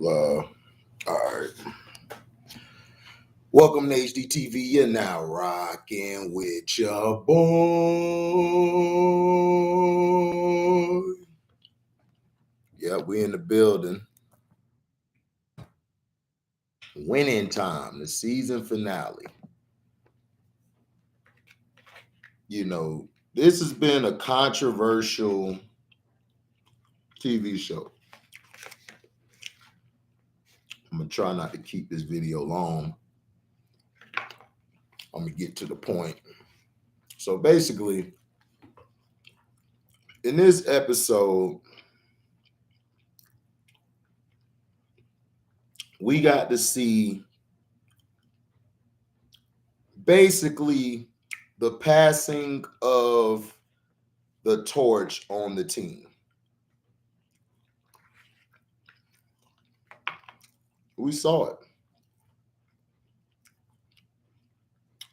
All right. Welcome to HDTV. You're now rocking with your boy. Yeah, we in the building. Winning time, the season finale. You know, this has been a controversial TV show. I'm going to try not to keep this video long. I'm going to get to the point. So basically, in this episode, we got to see basically the passing of the torch on the team. We saw it.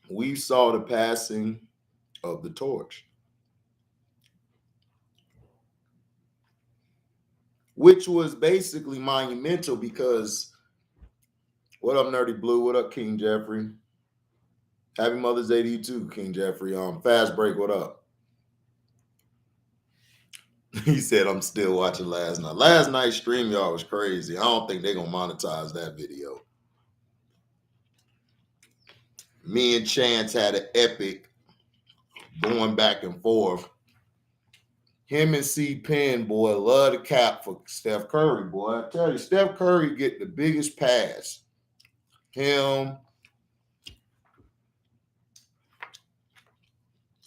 We saw the passing of the torch, which was basically monumental because, what up, Nerdy Blue? What up, King Jeffrey? Happy Mother's Day to you too, King Jeffrey. Fast Break, what up? He said, I'm still watching last night. Last night's stream, y'all, was crazy. I don't think they're going to monetize that video. Me and Chance had an epic going back and forth. Him and C Penn, boy, love the cap for Steph Curry, boy. I tell you, Steph Curry get the biggest pass. Him,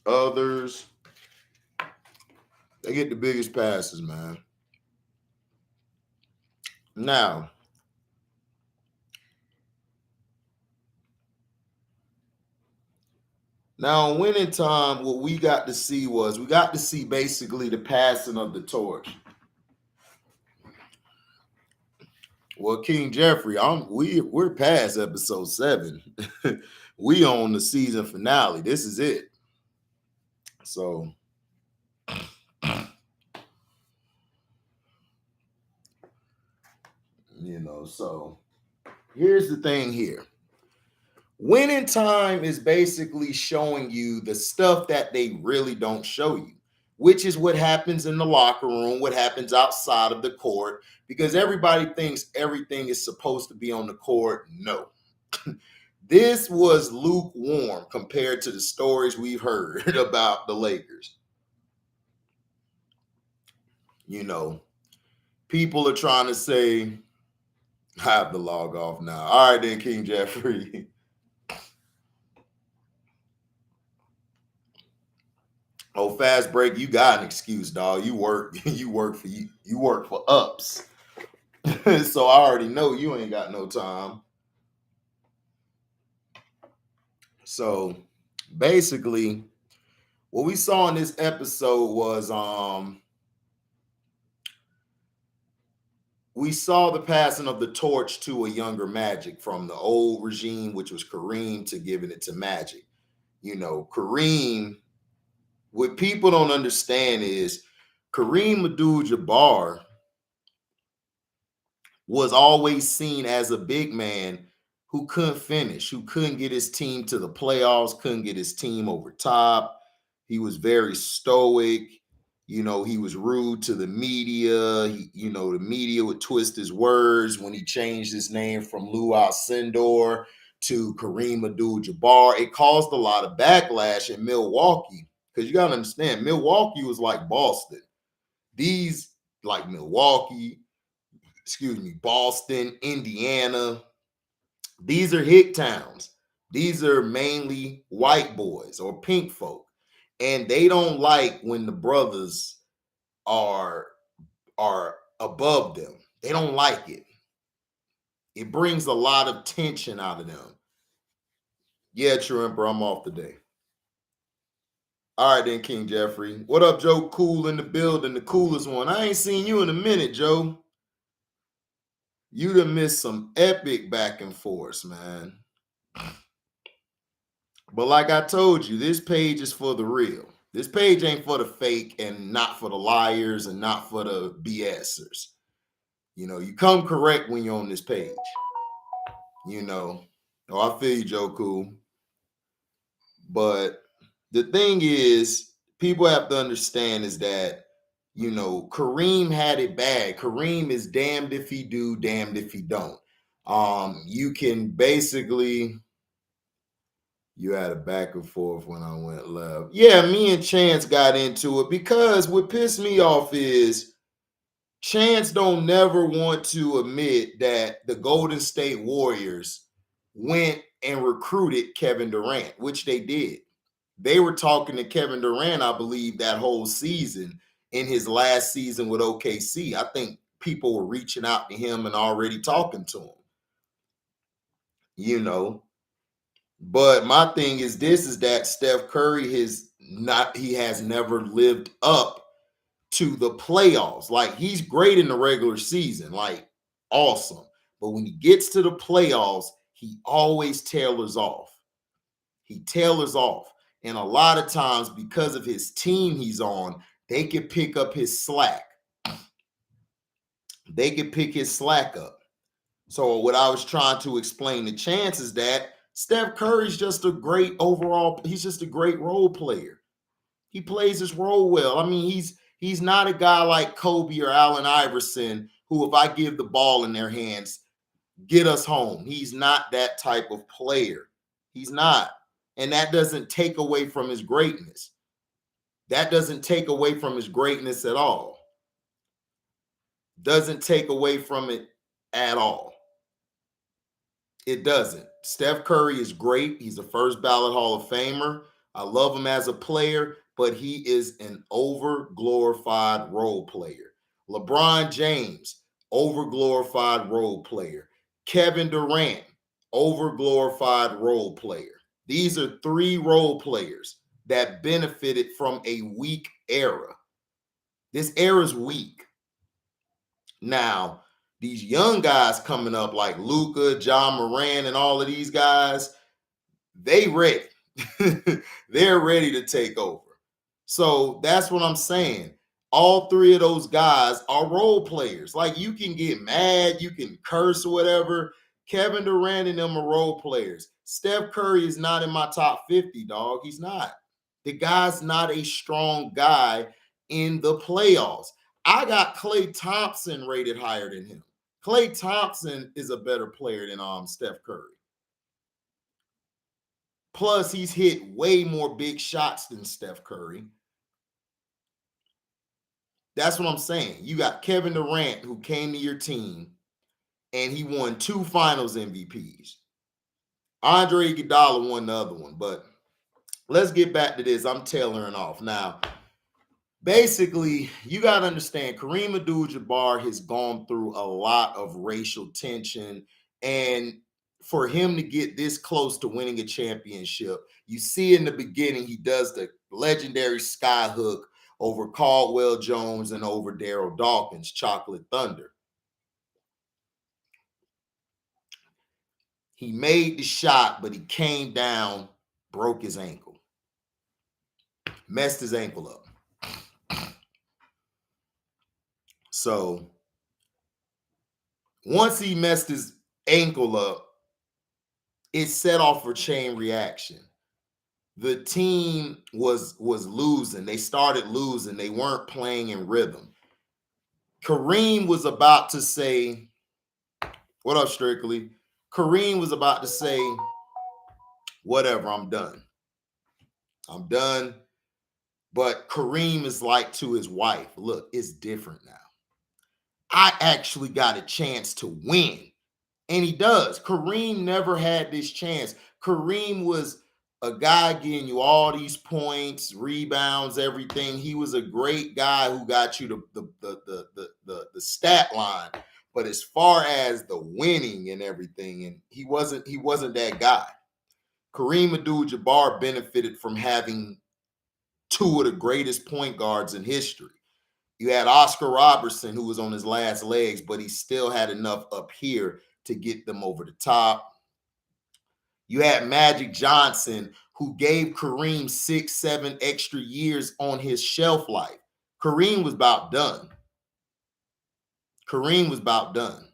others, they get the biggest passes, man. Now, in winning time, what we got to see basically the passing of the torch. Well, King Jeffrey, we're past episode 7. We on the season finale. This is it. So, so here's the thing here. Winning time is basically showing you the stuff that they really don't show you, which is what happens in the locker room, what happens outside of the court, because everybody thinks everything is supposed to be on the court. No. This was lukewarm compared to the stories we've heard about the Lakers. People are trying to say, I have to log off now. All right, then, King Jeffrey. Oh, Fast Break, you got an excuse, dog. You work for ups. So I already know you ain't got no time. So basically, what we saw in this episode was we saw the passing of the torch to a younger Magic from the old regime, which was Kareem, to giving it to Magic. Kareem, what people don't understand is Kareem Abdul-Jabbar was always seen as a big man who couldn't finish, who couldn't get his team to the playoffs, couldn't get his team over top. He was very stoic. He was rude to the media. The media would twist his words when he changed his name from Lou Alcindor to Kareem Abdul-Jabbar. It caused a lot of backlash in Milwaukee, because you got to understand, Milwaukee was like Boston. These, like Boston, Indiana, these are hick towns. These are mainly white boys or pink folk. And they don't like when the brothers are above them. They don't like it. It brings a lot of tension out of them. Yeah, True Emperor, I'm off today. All right, then, King Jeffrey. What up, Joe Cool in the building, the coolest one. I ain't seen you in a minute, Joe. You done missed some epic back and forth, man. But like I told you, this page is for the real. This page ain't for the fake and not for the liars and not for the BSers. You come correct when you're on this page. Oh, I feel you, Joe Cool. But the thing is, people have to understand is that, Kareem had it bad. Kareem is damned if he do, damned if he don't. You can basically, you had a back and forth when I went left. Yeah, me and Chance got into it because what pissed me off is Chance don't never want to admit that the Golden State Warriors went and recruited Kevin Durant, which they did. They were talking to Kevin Durant, I believe, that whole season in his last season with OKC. I think people were reaching out to him and already talking to him. But my thing is this is that Steph Curry has never lived up to the playoffs. Like, he's great in the regular season, like awesome. But when he gets to the playoffs, he always tailors off. He tailors off. And a lot of times, because of his team he's on, they can pick up his slack. They can pick his slack up. So what I was trying to explain to Chance is that Steph Curry's just a great overall, he's just a great role player. He plays his role well. I mean, he's not a guy like Kobe or Allen Iverson, who, if I give the ball in their hands, get us home. He's not that type of player. He's not. And that doesn't take away from his greatness. That doesn't take away from his greatness at all. Doesn't take away from it at all. It doesn't. Steph Curry is great. He's a first ballot Hall of Famer. I love him as a player, but he is an over-glorified role player. LeBron James, over-glorified role player. Kevin Durant, over-glorified role player. These are three role players that benefited from a weak era. This era is weak. Now, these young guys coming up like Luka, John Moran, and all of these guys, they ready. They're ready to take over. So that's what I'm saying. All three of those guys are role players. Like, you can get mad, you can curse or whatever. Kevin Durant and them are role players. Steph Curry is not in my top 50, dog. He's not. The guy's not a strong guy in the playoffs. I got Klay Thompson rated higher than him. Klay Thompson is a better player than Steph Curry. Plus, he's hit way more big shots than Steph Curry. That's what I'm saying. You got Kevin Durant, who came to your team, and he won 2 finals MVPs. Andre Iguodala won the other one. But let's get back to this. I'm tailoring off. Now, basically, you got to understand, Kareem Abdul-Jabbar has gone through a lot of racial tension, and for him to get this close to winning a championship, you see in the beginning, he does the legendary sky hook over Caldwell Jones and over Daryl Dawkins, Chocolate Thunder. He made the shot, but he came down, broke his ankle, messed his ankle up. So once he messed his ankle up, it set off a chain reaction. The team was losing. They started losing. They weren't playing in rhythm. Kareem was about to say, what up, Strictly? Kareem was about to say, whatever, I'm done. I'm done. But Kareem is like to his wife, look, it's different now. I actually got a chance to win. And he does. Kareem never had this chance. Kareem was a guy getting you all these points, rebounds, everything. He was a great guy who got you the stat line. But as far as the winning and everything, and he wasn't that guy. Kareem Abdul-Jabbar benefited from having 2 of the greatest point guards in history. You had Oscar Robertson, who was on his last legs, but he still had enough up here to get them over the top. You had Magic Johnson, who gave Kareem 6, 7 extra years on his shelf life. Kareem was about done. Kareem was about done.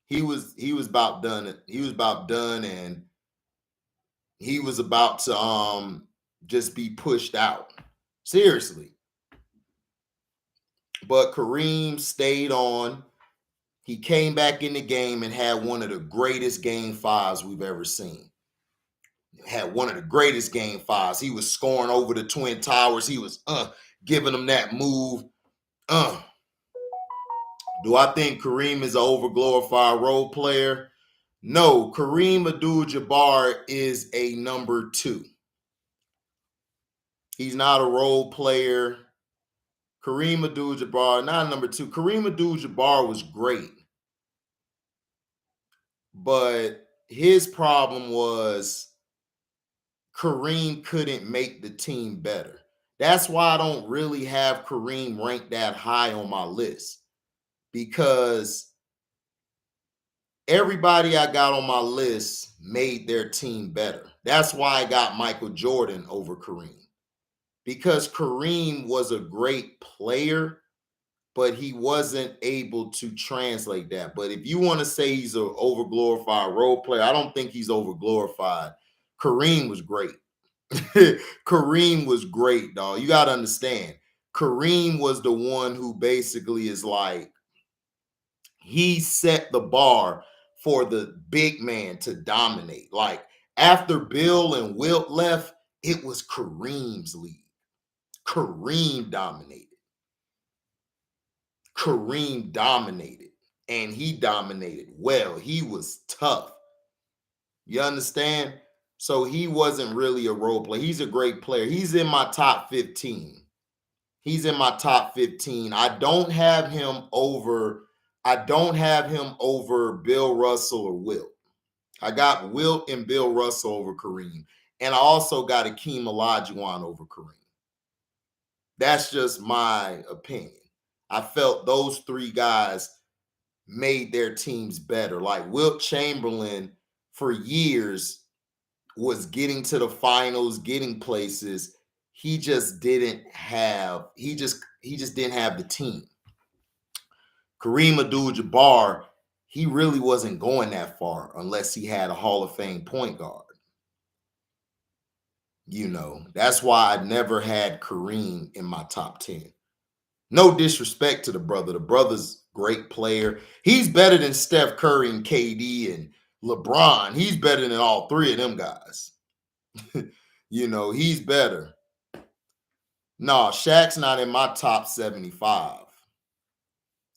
He was about done. He was about done, and he was about to just be pushed out. Seriously. But Kareem stayed on. He came back in the game and had one of the greatest game fives we've ever seen. Had one of the greatest game fives. He was scoring over the Twin Towers. He was giving them that move. Do I think Kareem is an overglorified role player? No, Kareem Abdul-Jabbar is a number 2. He's not a role player. Kareem Abdul-Jabbar, not number 2. Kareem Abdul-Jabbar was great. But his problem was Kareem couldn't make the team better. That's why I don't really have Kareem ranked that high on my list, because everybody I got on my list made their team better. That's why I got Michael Jordan over Kareem, because Kareem was a great player, but he wasn't able to translate that. But if you want to say he's an overglorified role player, I don't think he's overglorified. Kareem was great. Kareem was great, dog. You got to understand. Kareem was the one who basically is like, he set the bar for the big man to dominate. Like, after Bill and Wilt left, it was Kareem's league. Kareem dominated. Kareem dominated, and he dominated well. He was tough. You understand? So he wasn't really a role player. He's a great player. He's in my top 15. He's in my top 15. I don't have him over Bill Russell or Wilt. I got Wilt and Bill Russell over Kareem. And I also got Akeem Olajuwon over Kareem. That's just my opinion. I felt those 3 guys made their teams better. Like Wilt Chamberlain for years was getting to the finals, getting places. He just didn't have the team. Kareem Abdul-Jabbar, he really wasn't going that far unless he had a Hall of Fame point guard. You know, that's why I never had Kareem in my top 10. No disrespect to the brother. The brother's great player. He's better than Steph Curry and KD and LeBron. He's better than all 3 of them guys. You know, he's better. No, Shaq's not in my top 75.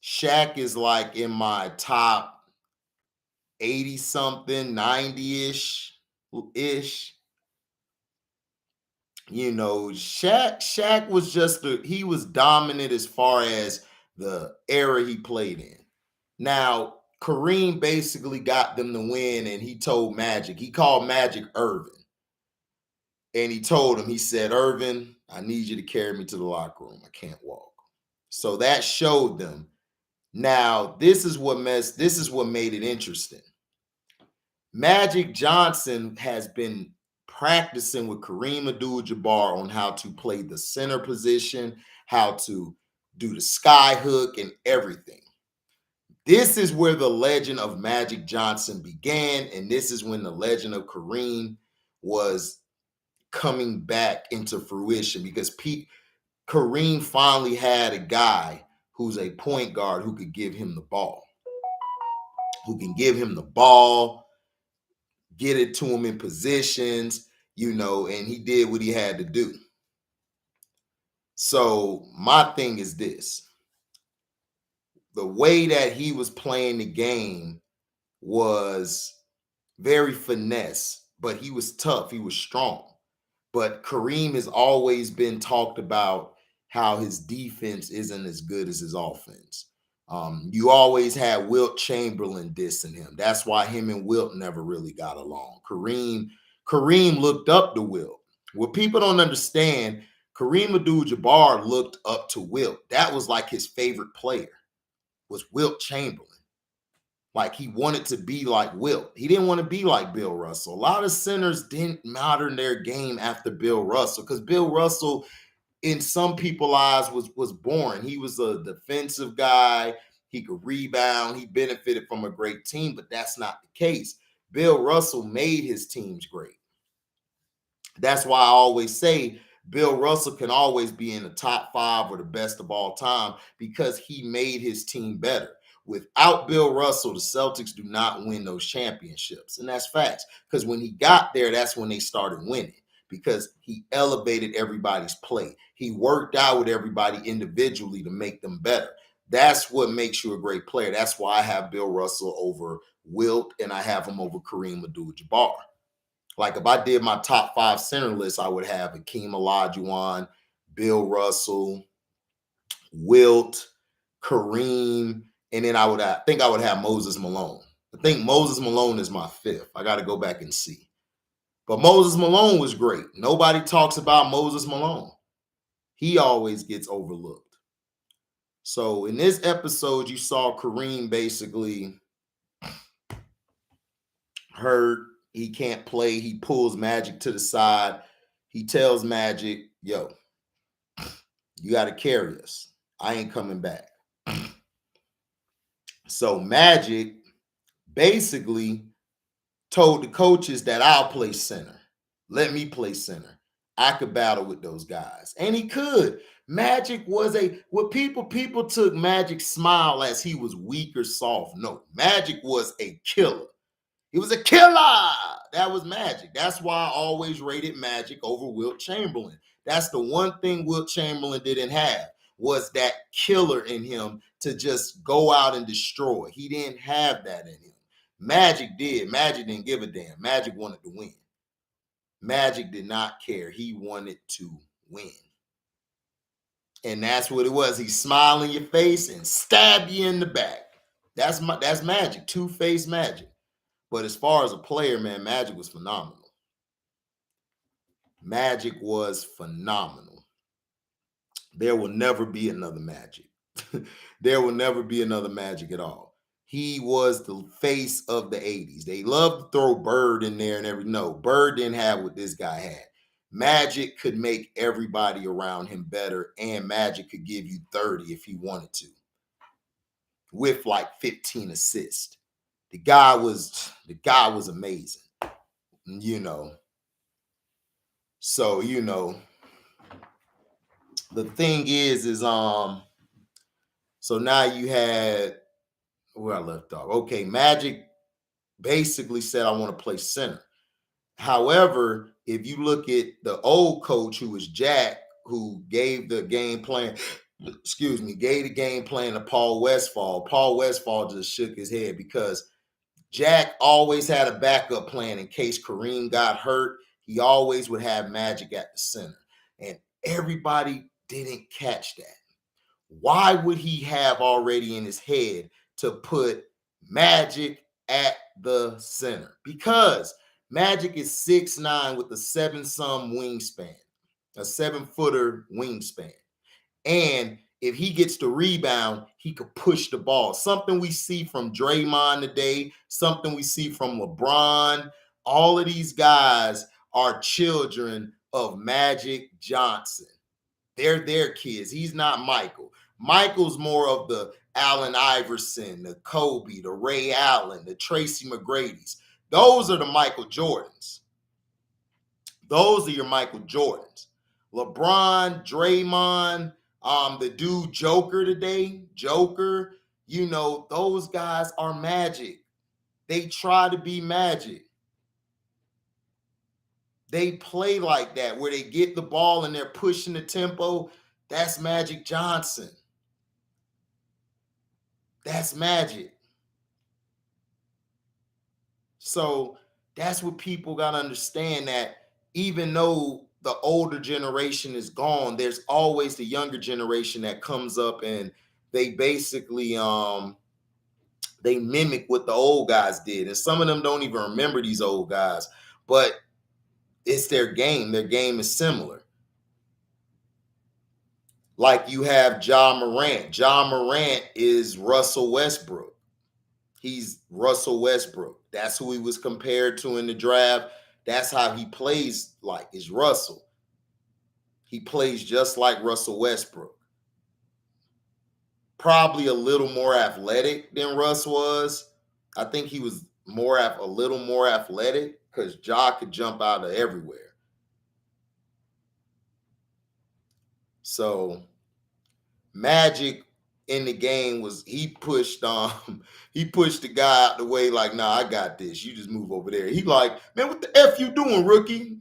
Shaq is like in my top 80-something, 90-ish. You know, Shaq was he was dominant as far as the era he played in. Now, Kareem basically got them to win, and he told Magic, he called Magic Irvin. And he told him, he said, Irvin, I need you to carry me to the locker room. I can't walk. So that showed them. Now, this is what made it interesting. Magic Johnson has been practicing with Kareem Abdul-Jabbar on how to play the center position, how to do the sky hook and everything. This is where the legend of Magic Johnson began, and this is when the legend of Kareem was coming back into fruition, because Kareem finally had a guy who's a point guard who could give him the ball, get it to him in positions, you know, and he did what he had to do. So my thing is this. The way that he was playing the game was very finesse, but he was tough. He was strong. But Kareem has always been talked about how his defense isn't as good as his offense. You always had Wilt Chamberlain dissing him. That's why him and Wilt never really got along. Kareem looked up to Wilt. What people don't understand, Kareem Abdul-Jabbar looked up to Wilt. That was like his favorite player, was Wilt Chamberlain. Like, he wanted to be like Wilt. He didn't want to be like Bill Russell. A lot of centers didn't modern their game after Bill Russell, because Bill Russell, in some people's eyes, was boring. He was a defensive guy. He could rebound. He benefited from a great team, but that's not the case. Bill Russell made his teams great. That's why I always say Bill Russell can always be in the top 5 or the best of all time because he made his team better. Without Bill Russell, the Celtics do not win those championships. And that's facts. Because when he got there, that's when they started winning. Because he elevated everybody's play. He worked out with everybody individually to make them better. That's what makes you a great player. That's why I have Bill Russell over Wilt and I have him over Kareem Abdul-Jabbar. Like if I did my top 5 center list, I would have Hakeem Olajuwon, Bill Russell, Wilt, Kareem, and then I think I would have Moses Malone. I think Moses Malone is my 5th. I got to go back and see. But Moses Malone was great. Nobody talks about Moses Malone. He always gets overlooked. So in this episode, you saw Kareem basically hurt. He can't play. He pulls Magic to the side. He tells Magic, yo, you got to carry us. I ain't coming back. So Magic basically told the coaches that I'll play center. Let me play center. I could battle with those guys. And he could. Magic was what people took Magic's smile as he was weak or soft. No, Magic was a killer. He was a killer. That was Magic. That's why I always rated Magic over Wilt Chamberlain. That's the one thing Wilt Chamberlain didn't have, was that killer in him to just go out and destroy. He didn't have that in him. Magic did. Magic didn't give a damn. Magic wanted to win. Magic did not care. He wanted to win. And that's what it was. He smiled in your face and stab you in the back. That's Magic. Two-faced Magic. But as far as a player, man, Magic was phenomenal. Magic was phenomenal. There will never be another Magic. There will never be another Magic at all. He was the face of the 80s. They love to throw Bird in there and everything. No, Bird didn't have what this guy had. Magic could make everybody around him better, and Magic could give you 30 if he wanted to, with like 15 assists. The guy was amazing, you know. So, you know, the thing is so now you had where I left off. Okay, Magic basically said, I want to play center. However, if you look at the old coach who was Jack, who gave the game plan, gave the game plan to Paul Westphal. Paul Westphal just shook his head because Jack always had a backup plan in case Kareem got hurt. He always would have Magic at the center. And everybody didn't catch that. Why would he have already in his head to put Magic at the center? Because Magic is 6'9" with a 7-some wingspan, a 7-footer wingspan. And if he gets the rebound, he could push the ball. Something we see from Draymond today, something we see from LeBron. All of these guys are children of Magic Johnson. They're their kids. He's not Michael. Michael's more of the Allen Iverson, the Kobe, the Ray Allen, the Tracy McGrady's. Those are the Michael Jordans. Those are your Michael Jordans. LeBron, Draymond, the dude Joker today, Joker, you know, those guys are Magic. They try to be Magic. They play like that, where they get the ball and they're pushing the tempo. That's Magic Johnson. That's Magic. So that's what people got to understand, that even though the older generation is gone, there's always the younger generation that comes up and they basically they mimic what the old guys did. And some of them don't even remember these old guys, but it's their game. Their game is similar. Like you have Ja Morant. Ja Morant is Russell Westbrook. He's Russell Westbrook. That's who he was compared to in the draft. That's how he plays like, is Russell. He plays just like Russell Westbrook. probably a little more athletic than Russ was. I think he was a little more athletic because Ja could jump out of everywhere. So Magic in the game was he pushed the guy out the way like, nah, I got this. You just move over there. He like, man, what the F you doing, rookie?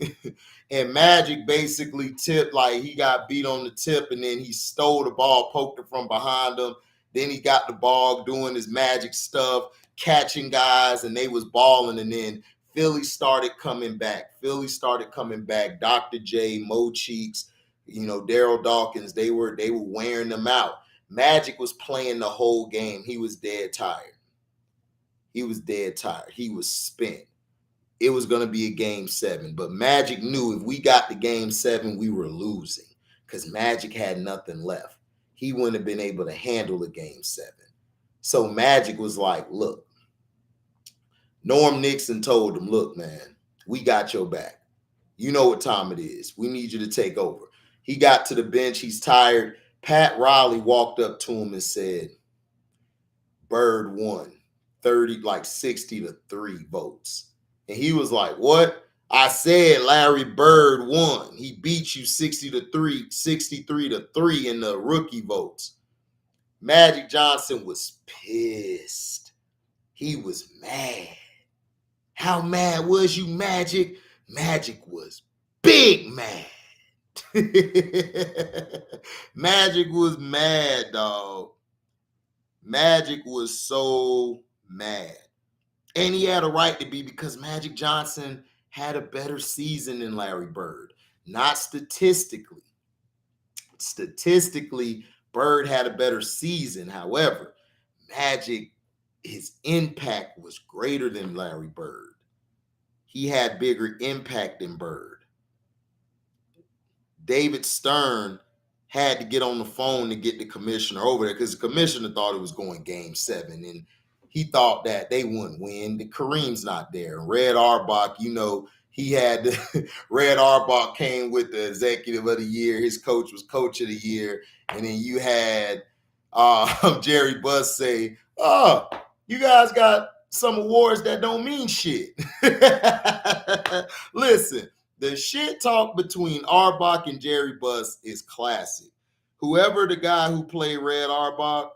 And Magic basically tipped, like he got beat on the tip, and then he stole the ball, poked it from behind him. Then he got the ball doing his magic stuff, catching guys, and they was balling. And then Philly started coming back. Dr. J, Mo Cheeks, Daryl Dawkins, they were wearing them out. Magic was playing the whole game. He was dead tired. He was spent. It was going to be a game 7, but Magic knew if we got the game 7, we were losing because Magic had nothing left. He wouldn't have been able to handle a game 7. So Magic was like, look, Norm Nixon told him, look, man, we got your back. You know what time it is. We need you to take over. He got to the bench. He's tired. Pat Riley walked up to him and said, Bird won 60-3 votes. And he was like, what? I said Larry Bird won. He beat you 63-3 in the rookie votes. Magic Johnson was pissed. He was mad. How mad was you, Magic? Magic was big mad. Magic was mad, dog. Magic was so mad. And he had a right to be because Magic Johnson had a better season than Larry Bird. Not statistically. Statistically, Bird had a better season. However, Magic, his impact was greater than Larry Bird. He had bigger impact than Bird. David Stern had to get on the phone to get the commissioner over there because the commissioner thought it was going game 7, and he thought that they wouldn't win. The Kareem's not there. Red Auerbach, he had Red Auerbach came with the executive of the year. His coach was coach of the year. And then you had Jerry Buss say, oh, you guys got some awards that don't mean shit. Listen, the shit talk between Auerbach and Jerry Buss is classic. Whoever the guy who played Red Auerbach,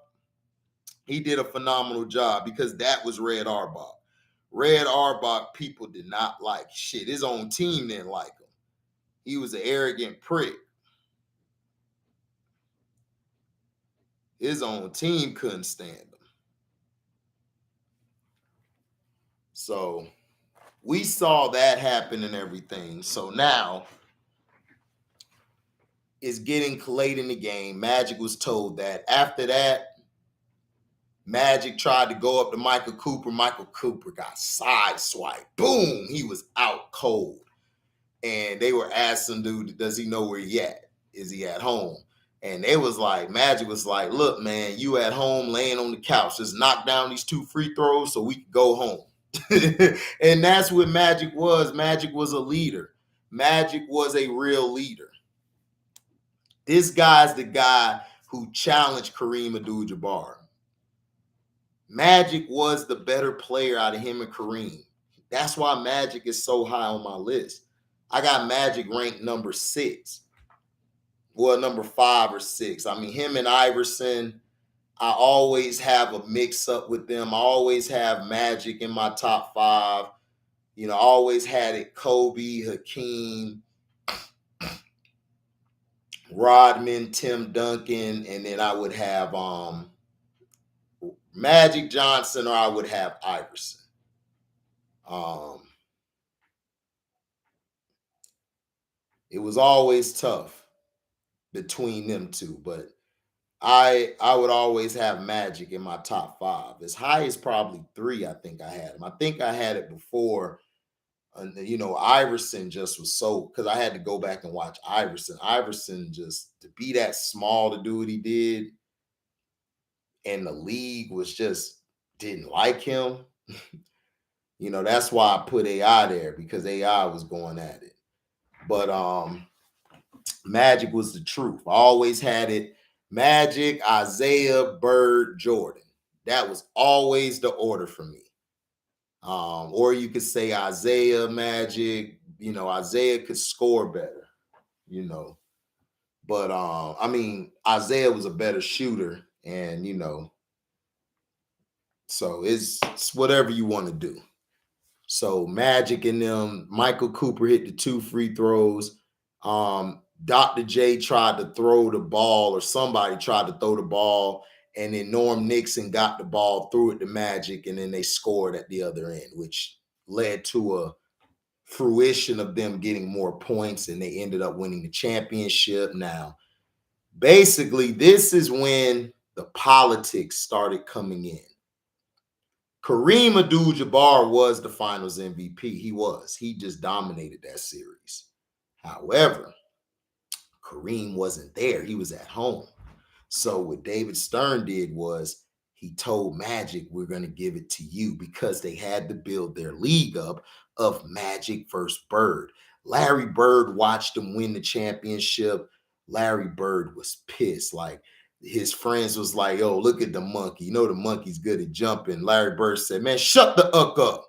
he did a phenomenal job because that was Red Auerbach. Red Auerbach people did not like shit. His own team didn't like him. He was an arrogant prick. His own team couldn't stand him. So we saw that happen and everything. So now it's getting late in the game. Magic was told that. After that, Magic tried to go up to Michael Cooper. Michael Cooper got sideswiped. Boom! He was out cold. And they were asking dude, does he know where he at? Is he at home? And they was like, Magic was like, look, man, you at home laying on the couch. Just knock down these 2 free throws so we can go home. And that's what Magic was. Magic was a leader. Magic was a real leader. This guy's the guy who challenged Kareem Abdul-Jabbar. Magic was the better player out of him and Kareem. That's why Magic is so high on my list. I got Magic ranked number 6. Well, number 5 or 6. I mean, him and Iverson, I always have a mix-up with them. I always have Magic in my top 5. I always had it Kobe, Hakeem, Rodman, Tim Duncan, and then I would have Magic Johnson, or I would have Iverson. It was always tough between them two, but I would always have Magic in my top 5. As high as probably 3, I think I had him. I think I had it before. Iverson just was so, because I had to go back and watch Iverson. Iverson just, to be that small to do what he did, and the league was just didn't like him. That's why I put AI there, because AI was going at it. But Magic was the truth. I always had it Magic, Isaiah, Bird, Jordan. That was always the order for me. Or you could say Isaiah, Magic. Isaiah could score better, you know. But I mean, Isaiah was a better shooter, and so it's whatever you want to do. So Magic and them, Michael Cooper hit the 2 free throws. Dr. J tried to throw the ball, or somebody tried to throw the ball, and then Norm Nixon got the ball, threw it to Magic, and then they scored at the other end, which led to a fruition of them getting more points, and they ended up winning the championship. Now, basically, this is when the politics started coming in. Kareem Abdul-Jabbar was the finals MVP. He was. He just dominated that series. However, Kareem wasn't there. He was at home. So what David Stern did was he told Magic, we're going to give it to you, because they had to build their league up of Magic versus Bird. Larry Bird watched them win the championship. Larry Bird was pissed. Like, his friends was like, "Oh, look at the monkey. The monkey's good at jumping." Larry Bird said, "Man, shut the up,"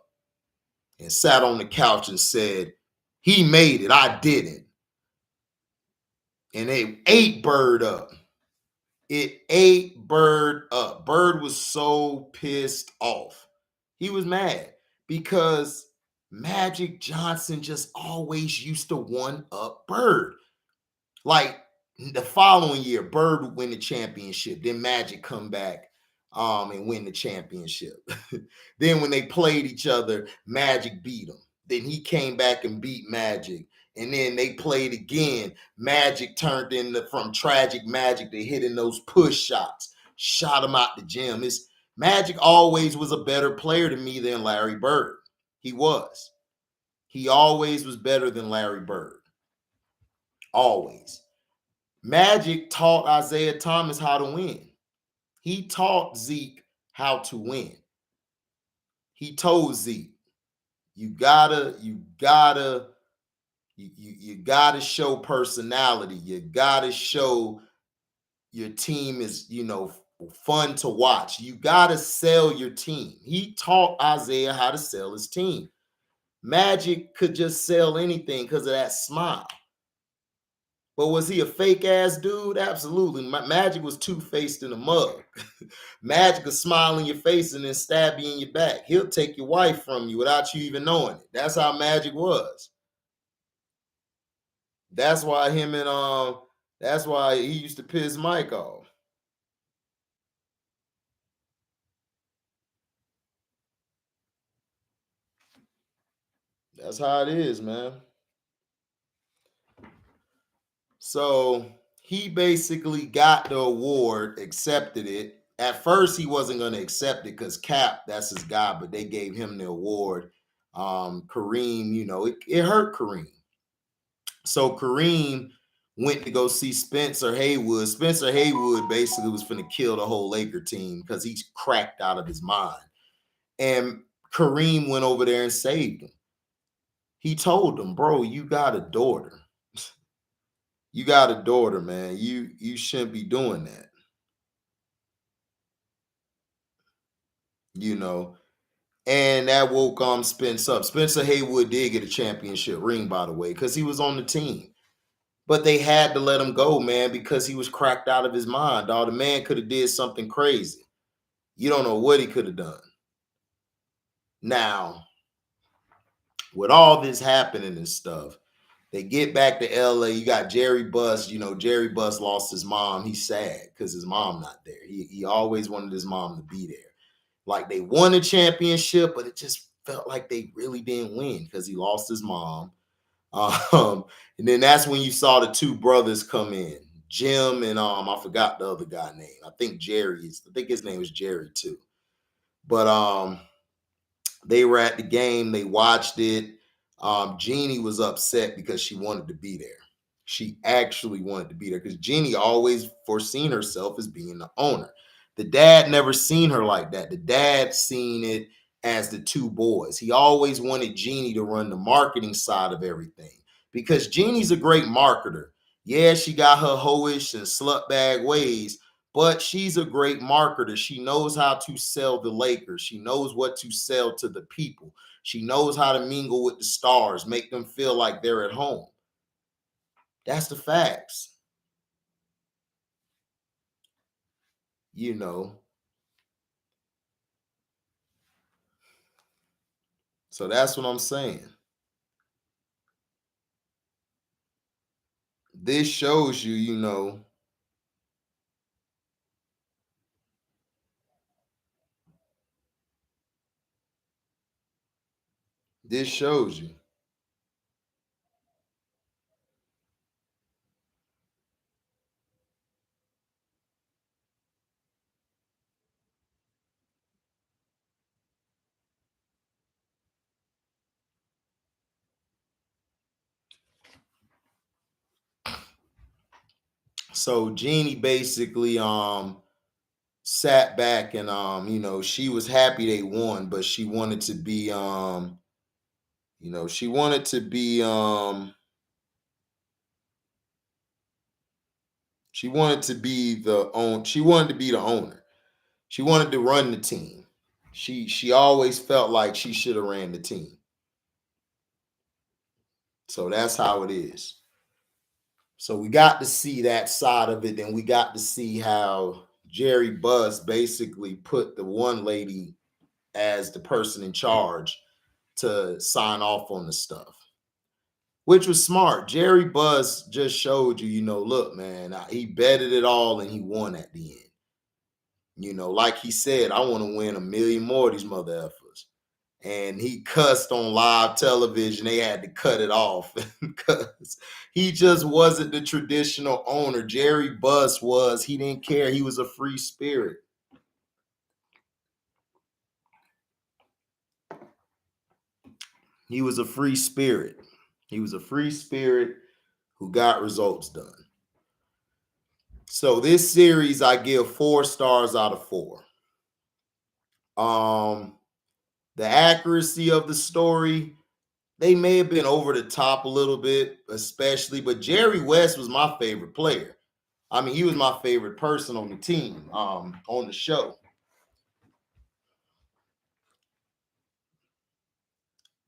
and sat on the couch and said, "He made it. I didn't." And they ate Bird up. It ate Bird up. Bird was so pissed off. He was mad because Magic Johnson just always used to one-up Bird. Like, the following year, Bird would win the championship. Then Magic come back and win the championship. Then when they played each other, Magic beat him. Then he came back and beat Magic. And then they played again. Magic turned into, from tragic Magic to hitting those push shots. Shot him out the gym. Magic always was a better player to me than Larry Bird. He was. He always was better than Larry Bird. Always. Magic taught Isaiah Thomas how to win. He taught Zeke how to win. He told Zeke, you gotta show personality. You gotta show your team is, fun to watch. You gotta sell your team. He taught Isaiah how to sell his team. Magic could just sell anything because of that smile. But was he a fake ass dude? Absolutely. Magic was two-faced in a mug. Magic will smile in your face and then stab you in your back. He'll take your wife from you without you even knowing it. That's how Magic was. That's why that's why he used to piss Mike off. That's how it is, man. So he basically got the award, accepted it. At first, he wasn't going to accept it because Cap, that's his guy, but they gave him the award. Kareem, it hurt Kareem. So Kareem went to go see Spencer Haywood. Spencer Haywood basically was finna kill the whole Laker team because he's cracked out of his mind. And Kareem went over there and saved him. He told him, "Bro, you got a daughter. You got a daughter, man. You shouldn't be doing that." And that woke Spence up. Spencer Haywood did get a championship ring, by the way, because he was on the team. But they had to let him go, man, because he was cracked out of his mind. Dog, the man could have did something crazy. You don't know what he could have done. Now, with all this happening and stuff, they get back to LA. You got Jerry Buss. Jerry Buss lost his mom. He's sad because his mom not there. He always wanted his mom to be there. Like, they won a championship, but it just felt like they really didn't win because he lost his mom. And then that's when you saw the two brothers come in, Jim and I forgot the other guy name. I think his name is Jerry too. But they were at the game. They watched it. Jeannie was upset because she wanted to be there. She actually wanted to be there because Jeannie always foreseen herself as being the owner. The dad never seen her like that. The dad seen it as the two boys. He always wanted Jeannie to run the marketing side of everything because Jeannie's a great marketer. Yeah, she got her hoish and slut bag ways, but she's a great marketer. She knows how to sell the Lakers. She knows what to sell to the people. She knows how to mingle with the stars, make them feel like they're at home. That's the facts. You know. So that's what I'm saying. This shows you, this shows you. So Jeannie basically sat back and she was happy they won, but she wanted to be she wanted to be she wanted to be she wanted to be the owner. She wanted to run the team. She always felt like she should have ran the team. So that's how it is. So we got to see that side of it, and we got to see how Jerry Buss basically put the one lady as the person in charge to sign off on the stuff, which was smart. Jerry Buss just showed you, look, man, he betted it all and he won at the end. Like he said, I want to win a million more of these mother effers. And he cussed on live television. They had to cut it off because he just wasn't the traditional owner. Jerry Buss was. He didn't care. He was a free spirit. He was a free spirit. He was a free spirit who got results done. So this series, I give 4 stars out of 4. The accuracy of the story, they may have been over the top a little bit, especially, but Jerry West was my favorite player. I mean, he was my favorite person on the team, on the show.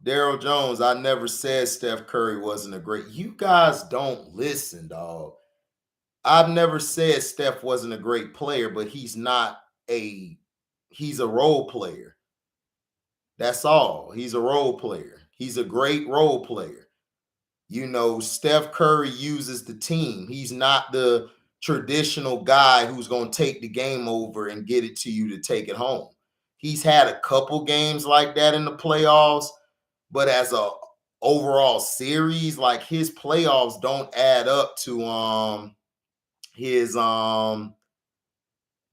Daryl Jones, I never said Steph Curry wasn't a great. You guys don't listen, dog. I've never said Steph wasn't a great player, but he's a role player. That's all. He's a role player. He's a great role player. Steph Curry uses the team. He's not the traditional guy who's going to take the game over and get it to you to take it home. He's had a couple games like that in the playoffs, but as a overall series, like his playoffs don't add up to his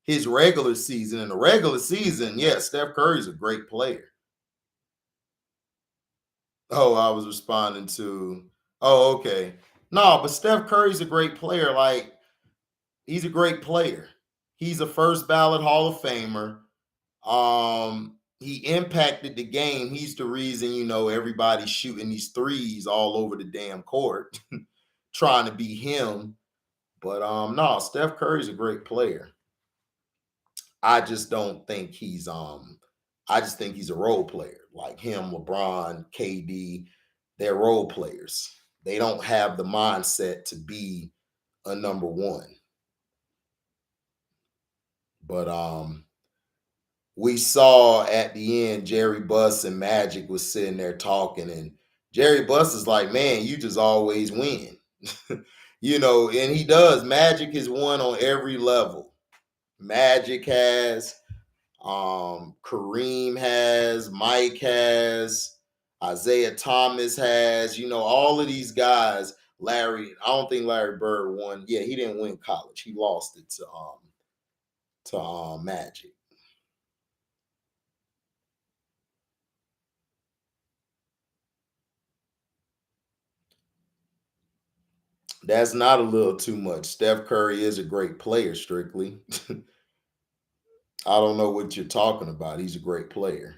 his regular season. In the regular season, yes, Steph Curry's a great player. Oh, I was responding to. Oh, okay. No, but Steph Curry's a great player. Like, he's a great player. He's a first ballot Hall of Famer. He impacted the game. He's the reason, everybody's shooting these threes all over the damn court, trying to be him. But no, Steph Curry's a great player. I just don't think I just think he's a role player. Like him, LeBron, KD, they're role players. They don't have the mindset to be a number one. But we saw at the end Jerry Buss and Magic was sitting there talking, and Jerry Buss is like, man, you just always win. And he does. Magic has won on every level. Magic has, Kareem has, Mike has, Isaiah Thomas has, all of these guys. Larry, I don't think Larry Bird won. Yeah, he didn't win college. He lost it to Magic. That's not a little too much. Steph Curry is a great player, strictly. I don't know what you're talking about. He's a great player.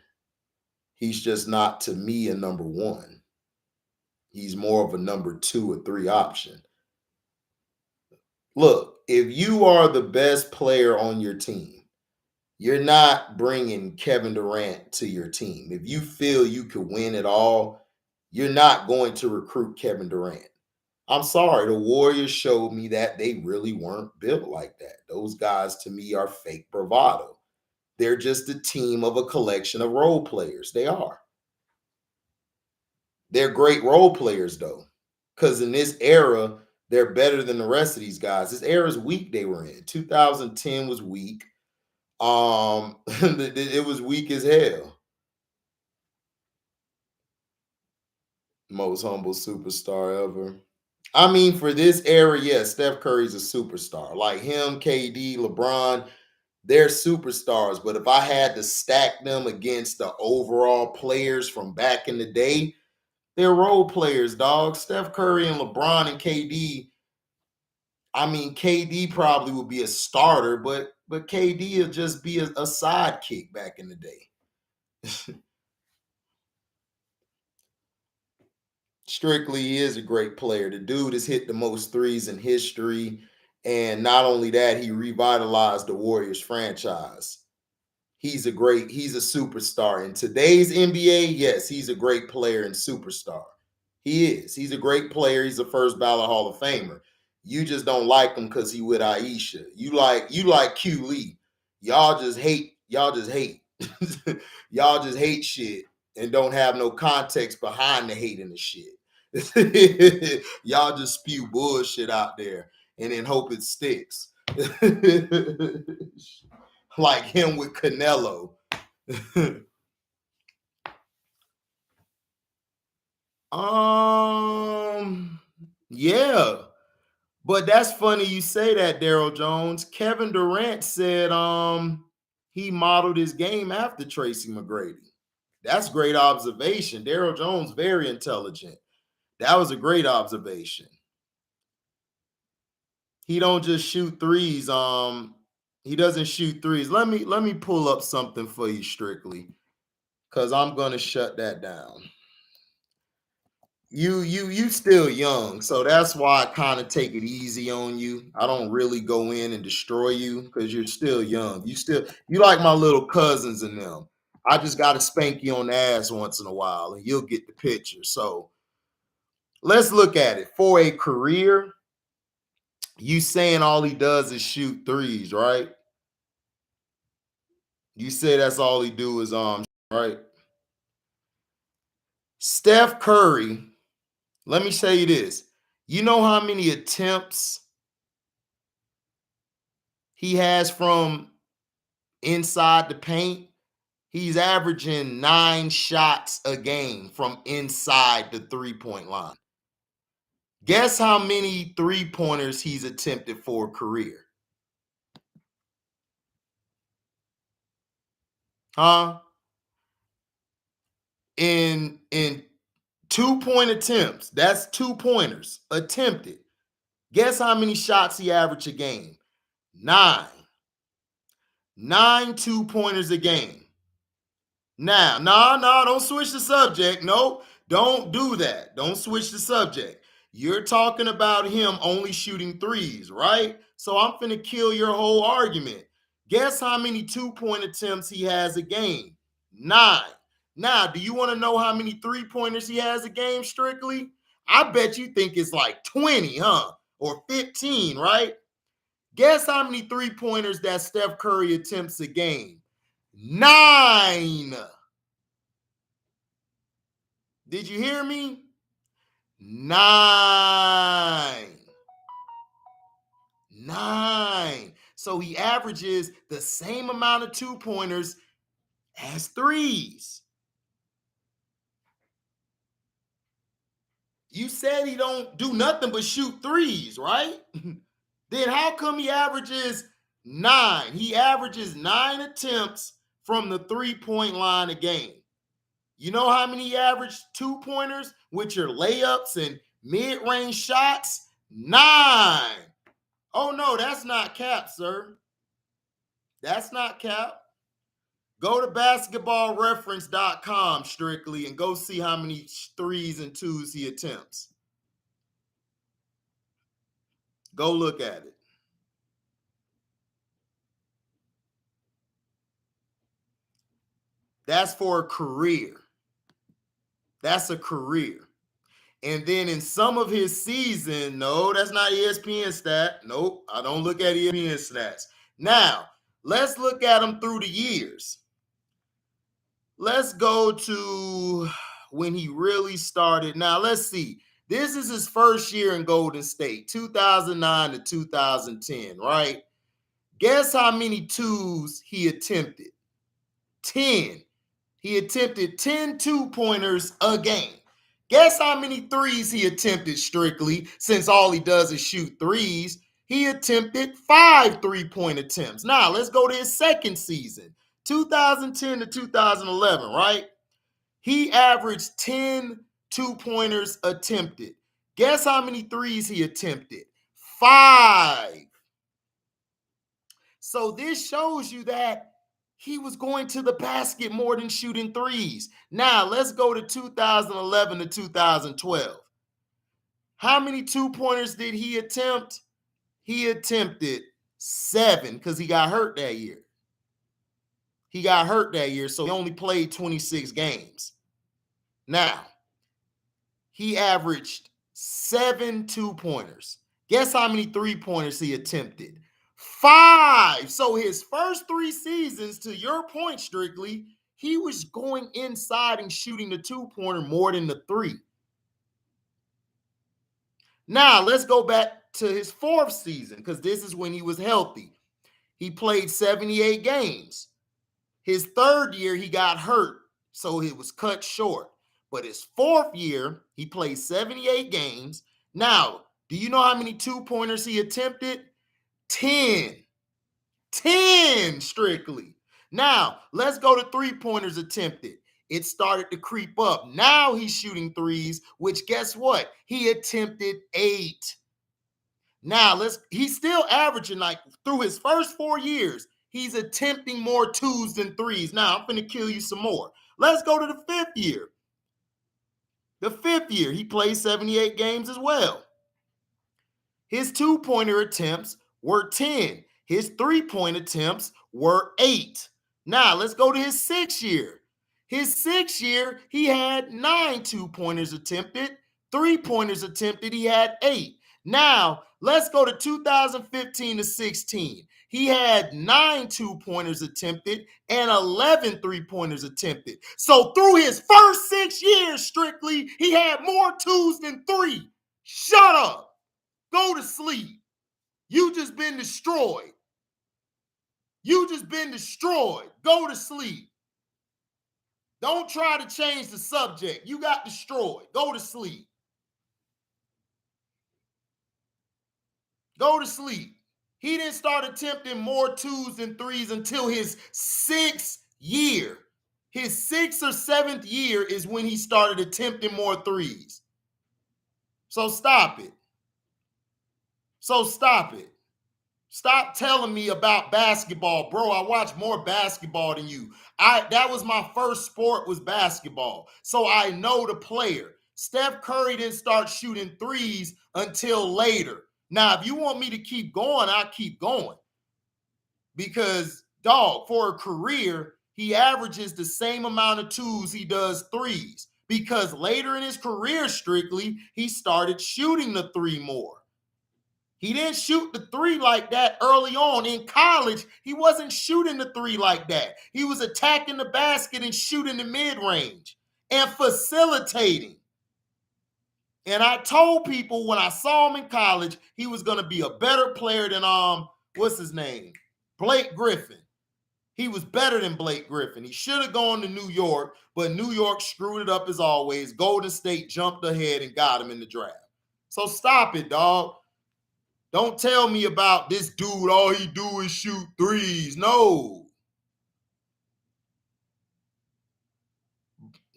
He's just not, to me, a number one. He's more of a number 2 or 3 option. Look, if you are the best player on your team, you're not bringing Kevin Durant to your team. If you feel you could win it all, you're not going to recruit Kevin Durant. I'm sorry, the Warriors showed me that they really weren't built like that. Those guys to me are fake bravado. They're just a team of a collection of role players. They are. They're great role players though. Because in this era, they're better than the rest of these guys. This era's weak they were in. 2010 was weak. It was weak as hell. Most humble superstar ever. I mean, for this era, yes, Steph Curry's a superstar. Like him, KD, LeBron, they're superstars. But if I had to stack them against the overall players from back in the day, they're role players, dog. Steph Curry and LeBron and KD. I mean, KD probably would be a starter, but KD will just be a sidekick back in the day. Strictly, he is a great player. The dude has hit the most threes in history. And not only that, he revitalized the Warriors franchise. He's a superstar. In today's NBA, yes, he's a great player and superstar. He is. He's a great player. He's a first ballot Hall of Famer. You just don't like him because he with Aisha. You like Q Lee. Y'all just hate. Y'all just hate. Y'all just hate shit and don't have no context behind the hating the shit. Y'all just spew bullshit out there and then hope it sticks. Like him with Canelo. Yeah. But that's funny you say that, Daryl Jones. Kevin Durant said he modeled his game after Tracy McGrady. That's great observation. Daryl Jones, very intelligent. That was a great observation. He don't just shoot threes. He doesn't shoot threes. Let me pull up something for you strictly, because I'm gonna shut that down. You still young, so that's why I kind of take it easy on you. I don't really go in and destroy you because you're still young. You like my little cousins and them. I just got to spank you on the ass once in a while and you'll get the picture. So let's look at it. For a career, you saying all he does is shoot threes, right? You say that's all he do is right? Steph Curry, let me tell you this. You know how many attempts he has from inside the paint? He's averaging 9 shots a game from inside the three-point line. Guess how many three-pointers he's attempted for a career? Huh? In 2-point attempts, that's 2-pointers attempted. Guess how many shots he averaged a game? 9. 9 2-pointers a game. Now, no, don't switch the subject. No, don't do that. Don't switch the subject. You're talking about him only shooting threes, right? So I'm finna kill your whole argument. Guess how many 2-point attempts he has a game? 9. Now, do you want to know how many 3-pointers he has a game strictly? I bet you think it's like 20, huh? Or 15, right? Guess how many 3-pointers that Steph Curry attempts a game? 9. Did you hear me? 9. 9. So he averages the same amount of 2-pointers as threes. You said he don't do nothing but shoot threes, right? Then how come he averages 9? He averages 9 attempts from the 3-point line a game. You know how many average 2-pointers, which are layups and mid-range shots? 9. Oh, no, that's not cap, sir. That's not cap. Go to basketballreference.com strictly and go see how many threes and twos he attempts. Go look at it. That's for a career. That's a career. And then in some of his season, no, that's not ESPN stat. Nope, I don't look at ESPN stats. Now, let's look at him through the years. Let's go to when he really started. Now, let's see. This is his first year in Golden State, 2009 to 2010, right? Guess how many twos he attempted? 10. He attempted 10 two-pointers a game. Guess how many threes he attempted strictly, since all he does is shoot threes? He attempted 5 three-point attempts. Now, let's go to his second season, 2010 to 2011, right? He averaged 10 two-pointers attempted. Guess how many threes he attempted? 5. So this shows you that he was going to the basket more than shooting threes. Now, let's go to 2011 to 2012. How many two-pointers did he attempt? He attempted 7 because he got hurt that year. He got hurt that year, so he only played 26 games. Now, he averaged 7 two-pointers. Guess how many three-pointers he attempted? 5. So his first 3 seasons, to your point, Strictly, he was going inside and shooting the two-pointer more than the 3. Now, let's go back to his 4th season, because this is when he was healthy. He played 78 games. His 3rd year, he got hurt, so he was cut short. But his 4th year, he played 78 games. Now, do you know how many two-pointers he attempted? 10. 10 strictly. Now, let's go to three-pointers attempted. It started to creep up. Now he's shooting threes, which guess what? He attempted 8. Now, he's still averaging, like, through his first 4 years, he's attempting more twos than threes. Now, I'm going to kill you some more. Let's go to the 5th year. The 5th year, he played 78 games as well. His two-pointer attempts were 10. His three-point attempts were 8. Now, let's go to his 6th year. His 6th year, he had 9 two-pointers attempted. Three-pointers attempted, he had 8. Now, let's go to 2015 to 16. He had 9 two-pointers attempted and 11 three-pointers attempted. So through his first 6 years, strictly, he had more twos than 3. Shut up. Go to sleep. You just been destroyed. You just been destroyed. Go to sleep. Don't try to change the subject. You got destroyed. Go to sleep. Go to sleep. He didn't start attempting more twos than threes until his 6th year. His 6th or 7th year is when he started attempting more threes. So stop it. Stop it. Stop telling me about basketball, bro. I watch more basketball than you. That was my first sport, was basketball. So I know the player. Steph Curry didn't start shooting threes until later. Now, if you want me to keep going, I'll keep going. Because, dog, for a career, he averages the same amount of twos he does threes. Because later in his career, strictly, he started shooting the 3 more. He didn't shoot the 3 like that early on. In college, he wasn't shooting the 3 like that. He was attacking the basket and shooting the mid-range and facilitating. And I told people when I saw him in college, he was going to be a better player than, what's his name? Blake Griffin. He was better than Blake Griffin. He should have gone to New York, but New York screwed it up as always. Golden State jumped ahead and got him in the draft. So stop it, dog. Don't tell me about this dude, all he do is shoot threes. No.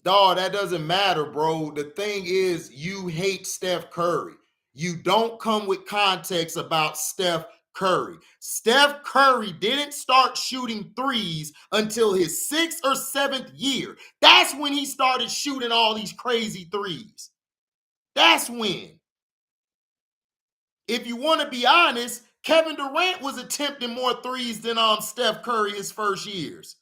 Dog, that doesn't matter, bro. The thing is, you hate Steph Curry. You don't come with context about Steph Curry. Steph Curry didn't start shooting threes until his 6th or 7th year. That's when he started shooting all these crazy threes. That's when. If you want to be honest, Kevin Durant was attempting more threes than Steph Curry his first years.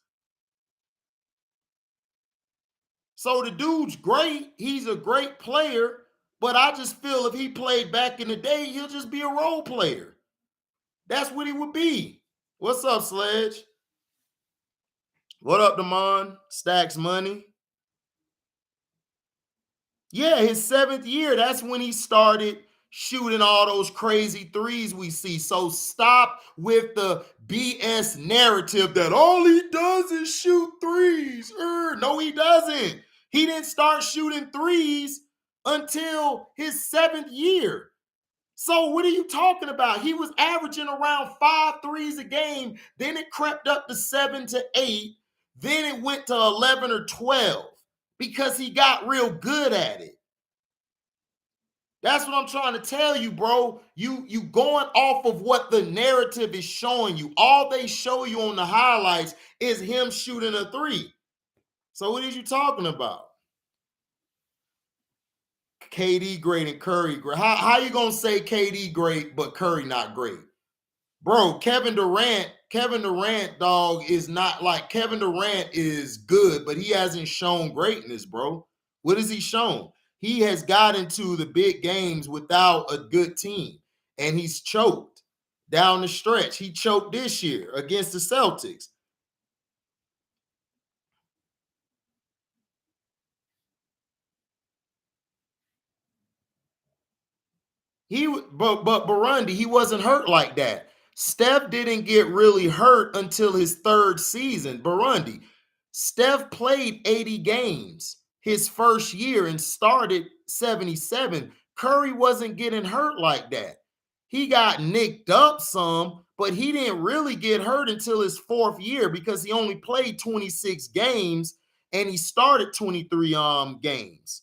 So the dude's great. He's a great player, but I just feel if he played back in the day, he'll just be a role player. That's what he would be. What's up, Sledge? What up, Damon? Stacks money. Yeah, his 7th year, that's when he started shooting all those crazy threes we see. So stop with the BS narrative that all he does is shoot threes. No, he doesn't. He didn't start shooting threes until his 7th year. So what are you talking about? He was averaging around 5 threes a game. Then it crept up to 7 to 8. Then it went to 11 or 12 because he got real good at it. That's what I'm trying to tell you, bro. You going off of what the narrative is showing you. All they show you on the highlights is him shooting a three. So what are you talking about? KD great and Curry great. How you gonna say KD great but Curry not great? Bro, Kevin Durant, dog, is not like Kevin Durant is good, but he hasn't shown greatness, bro. What has he shown? He has got into the big games without a good team, and he's choked down the stretch. He choked this year against the Celtics. But Burundi, he wasn't hurt like that. Steph didn't get really hurt until his 3rd season. Burundi, Steph played 80 games his first year and started 77. Curry wasn't getting hurt like that. He got nicked up some, but he didn't really get hurt until his 4th year because he only played 26 games and he started 23 games.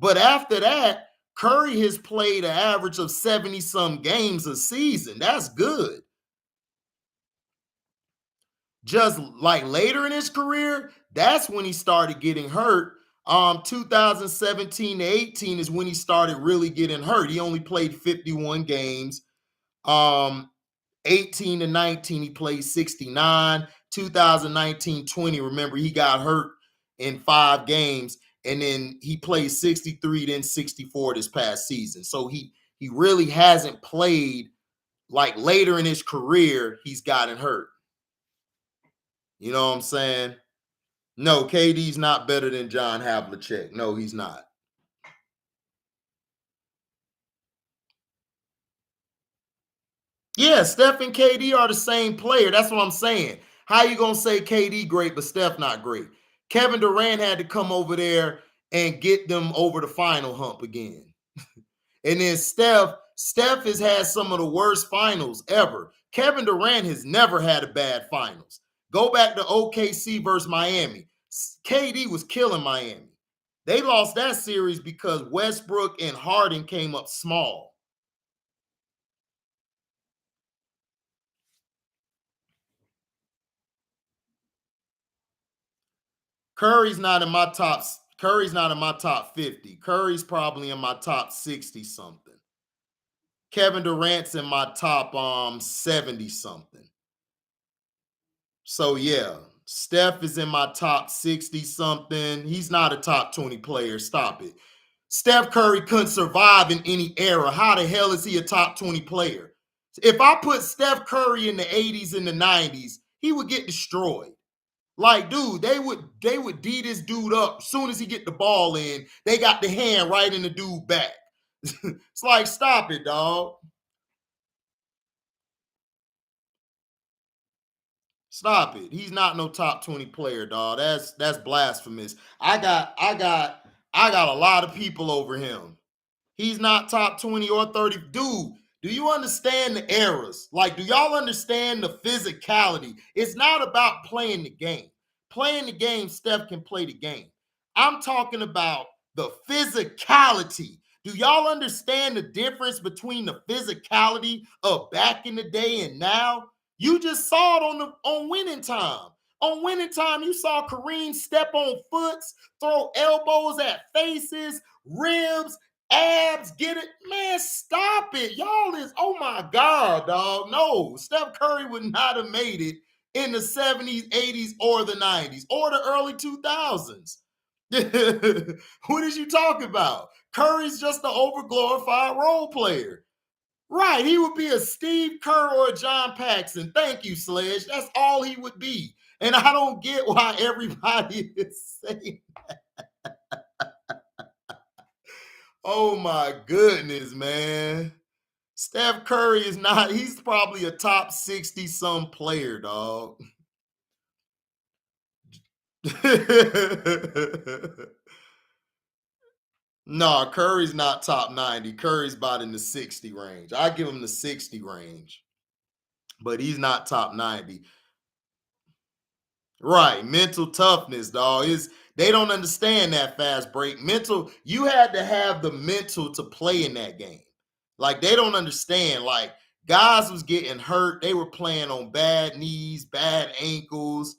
But after that, Curry has played an average of 70 some games a season. That's good. Just like later in his career, that's when he started getting hurt. 2017 to 18 is when he started really getting hurt. He only played 51 games. 18 to 19, he played 69. 2019-20, remember, he got hurt in 5 games, and then he played 63, then 64 this past season. So he really hasn't played like later in his career, he's gotten hurt. You know what I'm saying? No, KD's not better than John Havlicek. No, he's not. Yeah, Steph and KD are the same player. That's what I'm saying. How you gonna say KD great, but Steph not great? Kevin Durant had to come over there and get them over the final hump again. And then Steph has had some of the worst finals ever. Kevin Durant has never had a bad finals. Go back to OKC versus Miami. KD was killing Miami. They lost that series because Westbrook and Harden came up small. Curry's not in my top. Curry's not in my top 50. Curry's probably in my top 60 something. Kevin Durant's in my top 70 something. So yeah, Steph is in my top 60 something. He's not a top 20 player. Stop it. Steph Curry couldn't survive in any era. How the hell is he a top 20 player? If I put Steph Curry in the 80s and the 90s, he would get destroyed. Like, dude, they would D this dude up as soon as he get the ball in. They got the hand right in the dude back. It's like, stop it, dog. Stop it. He's not no top 20 player, dog. That's blasphemous. I got a lot of people over him. He's not top 20 or 30. Dude, do you understand the eras? Like, do y'all understand the physicality? It's not about playing the game. Playing the game, Steph can play the game. I'm talking about the physicality. Do y'all understand the difference between the physicality of back in the day and now? You just saw it on winning time. On winning time, you saw Kareem step on foots, throw elbows at faces, ribs, abs, get it. Man, stop it. Y'all is, oh my God, dog. No, Steph Curry would not have made it in the 70s, 80s, or the 90s, or the early 2000s. What is you talking about? Curry's just an overglorified role player. Right. He would be a Steve Kerr or a John Paxson. Thank you, Sledge. That's all he would be. And I don't get why everybody is saying, oh my goodness, man. Steph Curry is not, he's probably a top 60 some player, dog. No, Curry's not top 90. Curry's about in the 60 range. I give him the 60 range, but he's not top 90. Right, mental toughness, dog. Is they don't understand that fast break. Mental, you had to have the mental to play in that game. Like they don't understand. Like guys was getting hurt. They were playing on bad knees, bad ankles.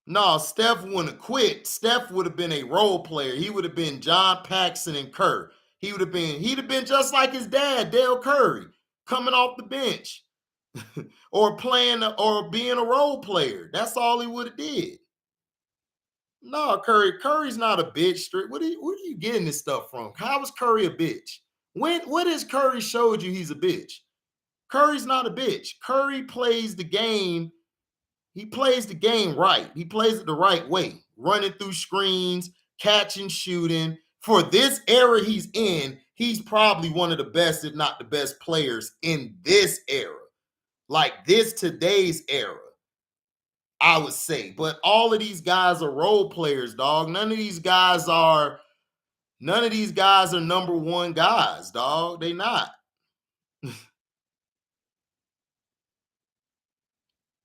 No, Steph wouldn't have quit. Steph would have been a role player. He would have been John Paxson and Kerr. He'd have been just like his dad, Dale Curry, coming off the bench or playing or being a role player. That's all he would have did. No, Curry's not a bitch. Where are you getting this stuff from? How is Curry a bitch? What has Curry showed you he's a bitch? Curry's not a bitch. Curry plays the game. He plays the game right. He plays it the right way, running through screens, catching, shooting. For this era he's in, he's probably one of the best, if not the best players in this era. Like this today's era, I would say. But all of these guys are role players, dog. None of these guys are number one guys, dog. They not.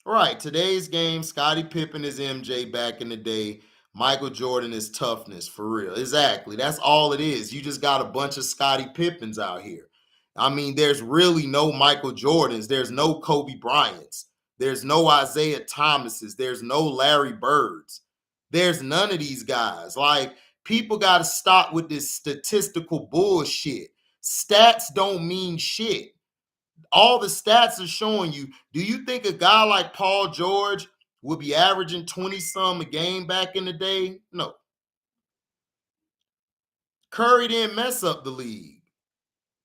Right. Today's game, Scottie Pippen is MJ back in the day. Michael Jordan is toughness for real. Exactly. That's all it is. You just got a bunch of Scottie Pippens out here. I mean, there's really no Michael Jordans. There's no Kobe Bryants. There's no Isaiah Thomases. There's no Larry Birds. There's none of these guys. Like, people got to stop with this statistical bullshit. Stats don't mean shit. All the stats are showing you. Do you think a guy like Paul George would be averaging 20 some a game back in the day? No. Curry didn't mess up the league.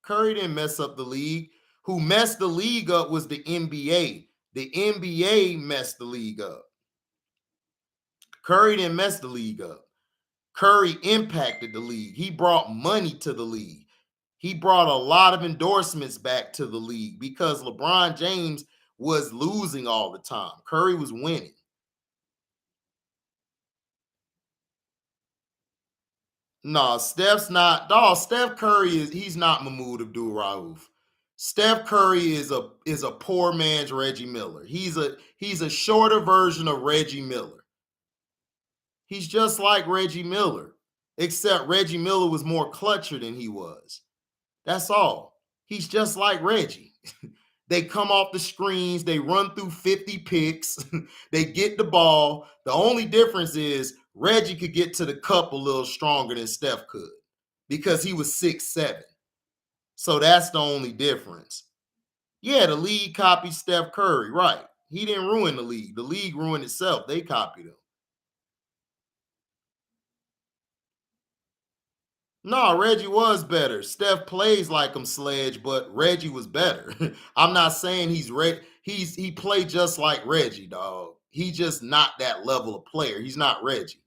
Curry didn't mess up the league. Who messed the league up was the NBA. The NBA messed the league up. Curry didn't mess the league up. Curry impacted the league. He brought money to the league. He brought a lot of endorsements back to the league because LeBron James was losing all the time. Curry was winning. No, Steph's not. Dog, Steph Curry he's not Mahmoud Abdul Rauf. Steph Curry is a poor man's Reggie Miller. He's a shorter version of Reggie Miller. He's just like Reggie Miller, except Reggie Miller was more clutcher than he was. That's all. He's just like Reggie. They come off the screens, they run through 50 picks, they get the ball. The only difference is Reggie could get to the cup a little stronger than Steph could because he was 6'7". So that's the only difference. Yeah, the league copied Steph Curry, right. He didn't ruin the league. The league ruined itself. They copied him. No, Reggie was better. Steph plays like him, Sledge, but Reggie was better. I'm not saying he played just like Reggie, dog. He just not that level of player. He's not Reggie.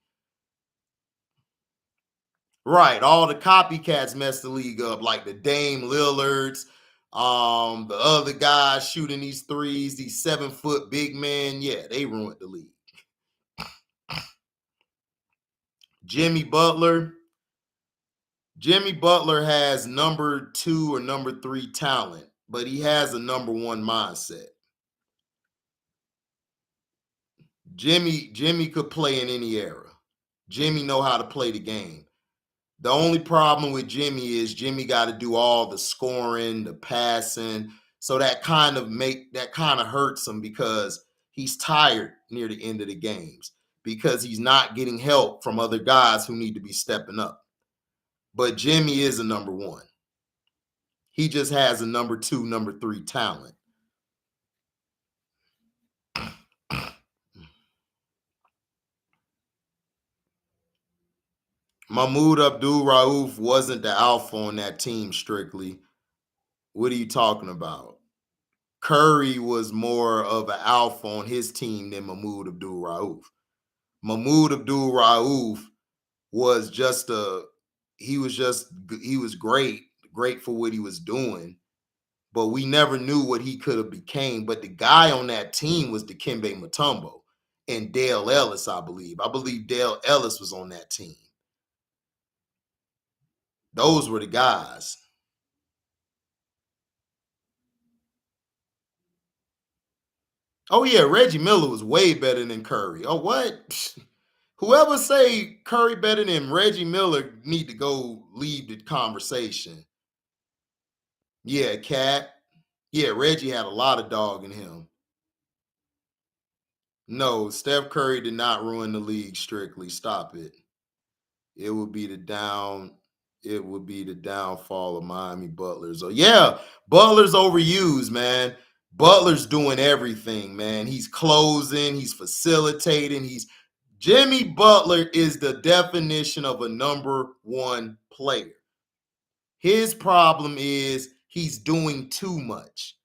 Right. All the copycats messed the league up, like the Dame Lillards, the other guys shooting these threes, these 7-foot big men. Yeah, they ruined the league. Jimmy Butler. Jimmy Butler has number 2 or number 3 talent, but he has a number 1 mindset. Jimmy could play in any era. Jimmy know how to play the game. The only problem with Jimmy is Jimmy got to do all the scoring, the passing. So that kind of hurts him because he's tired near the end of the games because he's not getting help from other guys who need to be stepping up. But Jimmy is a number 1. He just has a number 2, number 3 talent. Mahmoud Abdul Rauf wasn't the alpha on that team strictly. What are you talking about? Curry was more of an alpha on his team than Mahmoud Abdul Rauf. Mahmoud Abdul Rauf was just a he was great for what he was doing, but we never knew what he could have became. But the guy on that team was Dikembe Mutombo and Dale Ellis, I believe. I believe Dale Ellis was on that team. Those were the guys. Oh yeah, Reggie Miller was way better than Curry. Oh what? Whoever say Curry better than Reggie Miller need to go leave the conversation. Yeah, Cat. Yeah, Reggie had a lot of dog in him. No, Steph Curry did not ruin the league strictly. Stop it. It would be the down. It would be the downfall of Miami Butlers. Oh yeah, Butler's overused, man. Butler's doing everything, man. He's closing. He's facilitating. He's Jimmy Butler is the definition of a number one player. His problem is he's doing too much.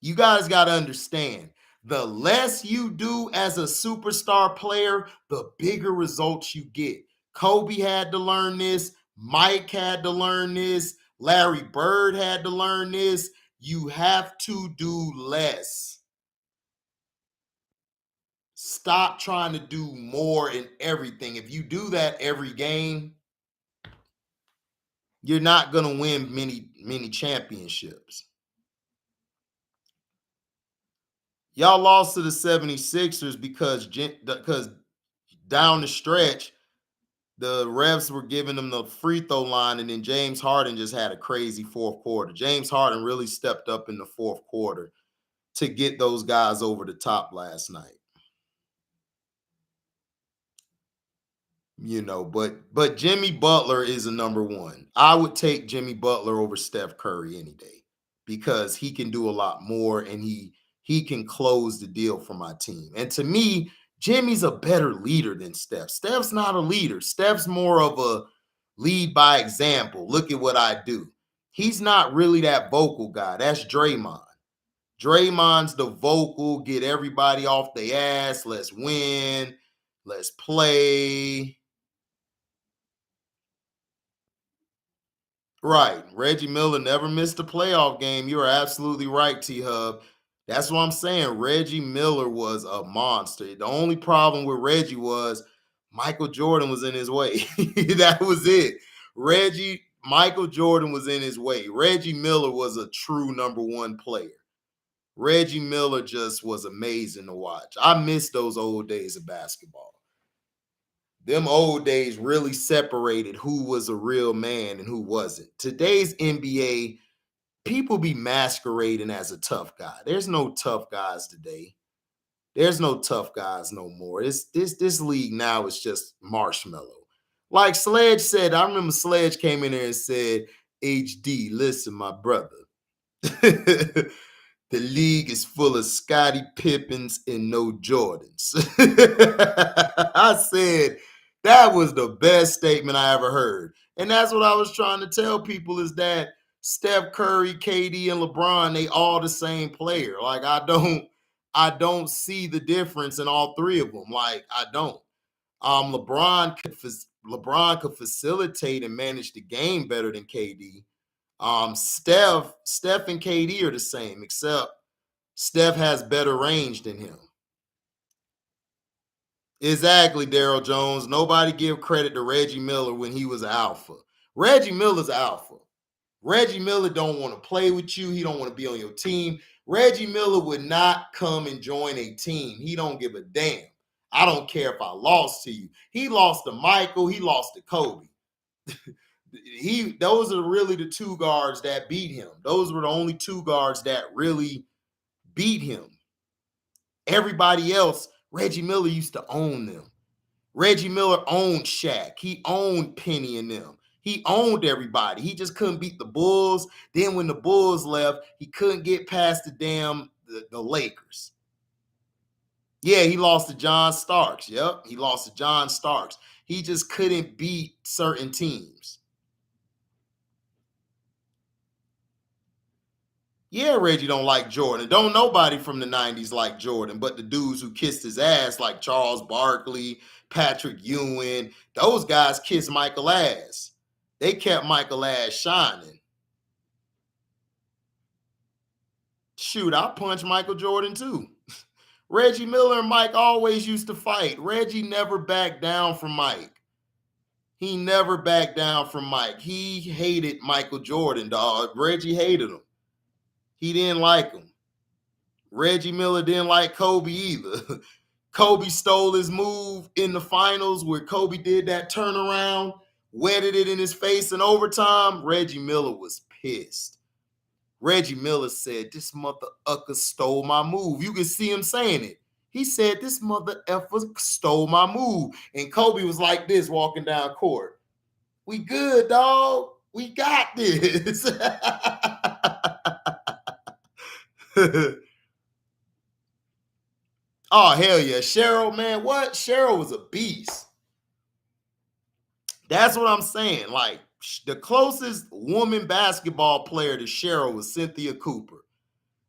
You guys got to understand, the less you do as a superstar player, the bigger results you get. Kobe had to learn this. Mike had to learn this. Larry Bird had to learn this. You have to do less. Stop trying to do more in everything. If you do that every game, you're not going to win many championships. Y'all lost to the 76ers because down the stretch, the refs were giving them the free throw line, and then James Harden just had a crazy fourth quarter. James Harden really stepped up in the fourth quarter to get those guys over the top last night. But Jimmy Butler is a number one. I would take Jimmy Butler over Steph Curry any day because he can do a lot more and he can close the deal for my team. And to me, Jimmy's a better leader than Steph. Steph's not a leader. Steph's more of a lead by example. Look at what I do. He's not really that vocal guy. That's Draymond. Draymond's the vocal, get everybody off their ass. Let's win. Let's play. Right. Reggie Miller never missed a playoff game. You are absolutely right, T Hub. That's what I'm saying. Reggie Miller was a monster. The only problem with Reggie was Michael Jordan was in his way. That was it. Michael Jordan was in his way. Reggie Miller was a true number one player. Reggie Miller just was amazing to watch. I miss those old days of basketball. Them old days really separated who was a real man and who wasn't. Today's NBA, people be masquerading as a tough guy. There's no tough guys today. There's no tough guys no more. This league now is just marshmallow. Like Sledge said, I remember Sledge came in there and said, HD, listen, my brother. The league is full of Scottie Pippins and no Jordans. I said that was the best statement I ever heard. And that's what I was trying to tell people is that Steph Curry, KD, and LeBron, they all the same player. Like I don't see the difference in all three of them. Like I don't. LeBron could facilitate and manage the game better than KD. Steph and KD are the same, except Steph has better range than him. Exactly, Daryl Jones. Nobody give credit to Reggie Miller when he was alpha. Reggie Miller's alpha. Reggie Miller don't want to play with you. He don't want to be on your team. Reggie Miller would not come and join a team. He don't give a damn. I don't care if I lost to you. He lost to Michael. He lost to Kobe. Those are really the two guards that beat him. Those were the only two guards that really beat him. Everybody else, Reggie Miller used to own them. Reggie Miller owned Shaq. He owned Penny and them. He owned everybody. He just couldn't beat the Bulls. Then when the Bulls left, he couldn't get past the Lakers. Yeah, he lost to John Starks. Yep, he lost to John Starks. He just couldn't beat certain teams. Yeah, Reggie don't like Jordan. Don't nobody from the 90s like Jordan, but the dudes who kissed his ass like Charles Barkley, Patrick Ewing, those guys kissed Michael ass. They kept Michael ass shining. Shoot, I punched Michael Jordan too. Reggie Miller and Mike always used to fight. Reggie never backed down from Mike. He never backed down from Mike. He hated Michael Jordan, dog. Reggie hated him. He didn't like him. Reggie Miller didn't like Kobe either. Kobe stole his move in the finals where Kobe did that turnaround, wetted it in his face in overtime. Reggie Miller was pissed. Reggie Miller said, "This mother ucker stole my move." You can see him saying it. He said, "This mother effer stole my move." And Kobe was like this walking down court. "We good, dog. We got this." Oh, hell yeah. Cheryl, man, what? Cheryl was a beast. That's what I'm saying. Like, the closest woman basketball player to Cheryl was Cynthia Cooper.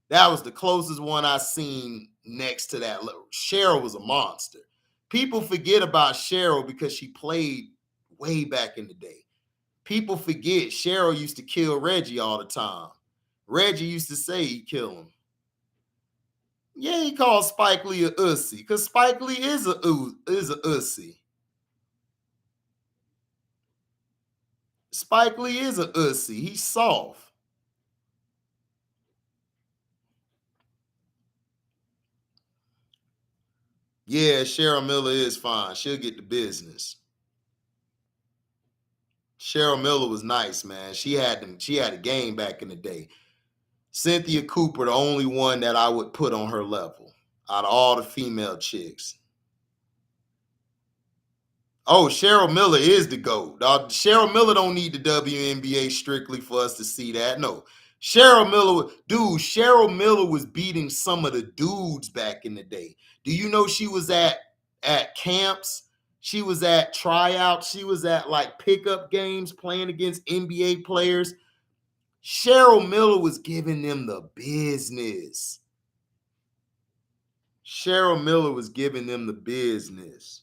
That was the closest one I seen next to that. Cheryl was a monster. People forget about Cheryl because she played way back in the day. People forget Cheryl used to kill Reggie all the time. Reggie used to say he'd kill him. Yeah, he called Spike Lee a ussy because Spike Lee is a ussy. Spike Lee is a ussy. He's soft. Yeah, Cheryl Miller is fine. She'll get the business. Cheryl Miller was nice, man. She had them. She had a game back in the day. Cynthia Cooper, the only one that I would put on her level out of all the female chicks. Oh, Cheryl Miller is the GOAT. Cheryl Miller don't need the WNBA strictly for us to see that. No. Cheryl Miller was beating some of the dudes back in the day. Do you know she was at camps? She was at tryouts. She was at like pickup games playing against NBA players. Cheryl Miller was giving them the business. Cheryl Miller was giving them the business.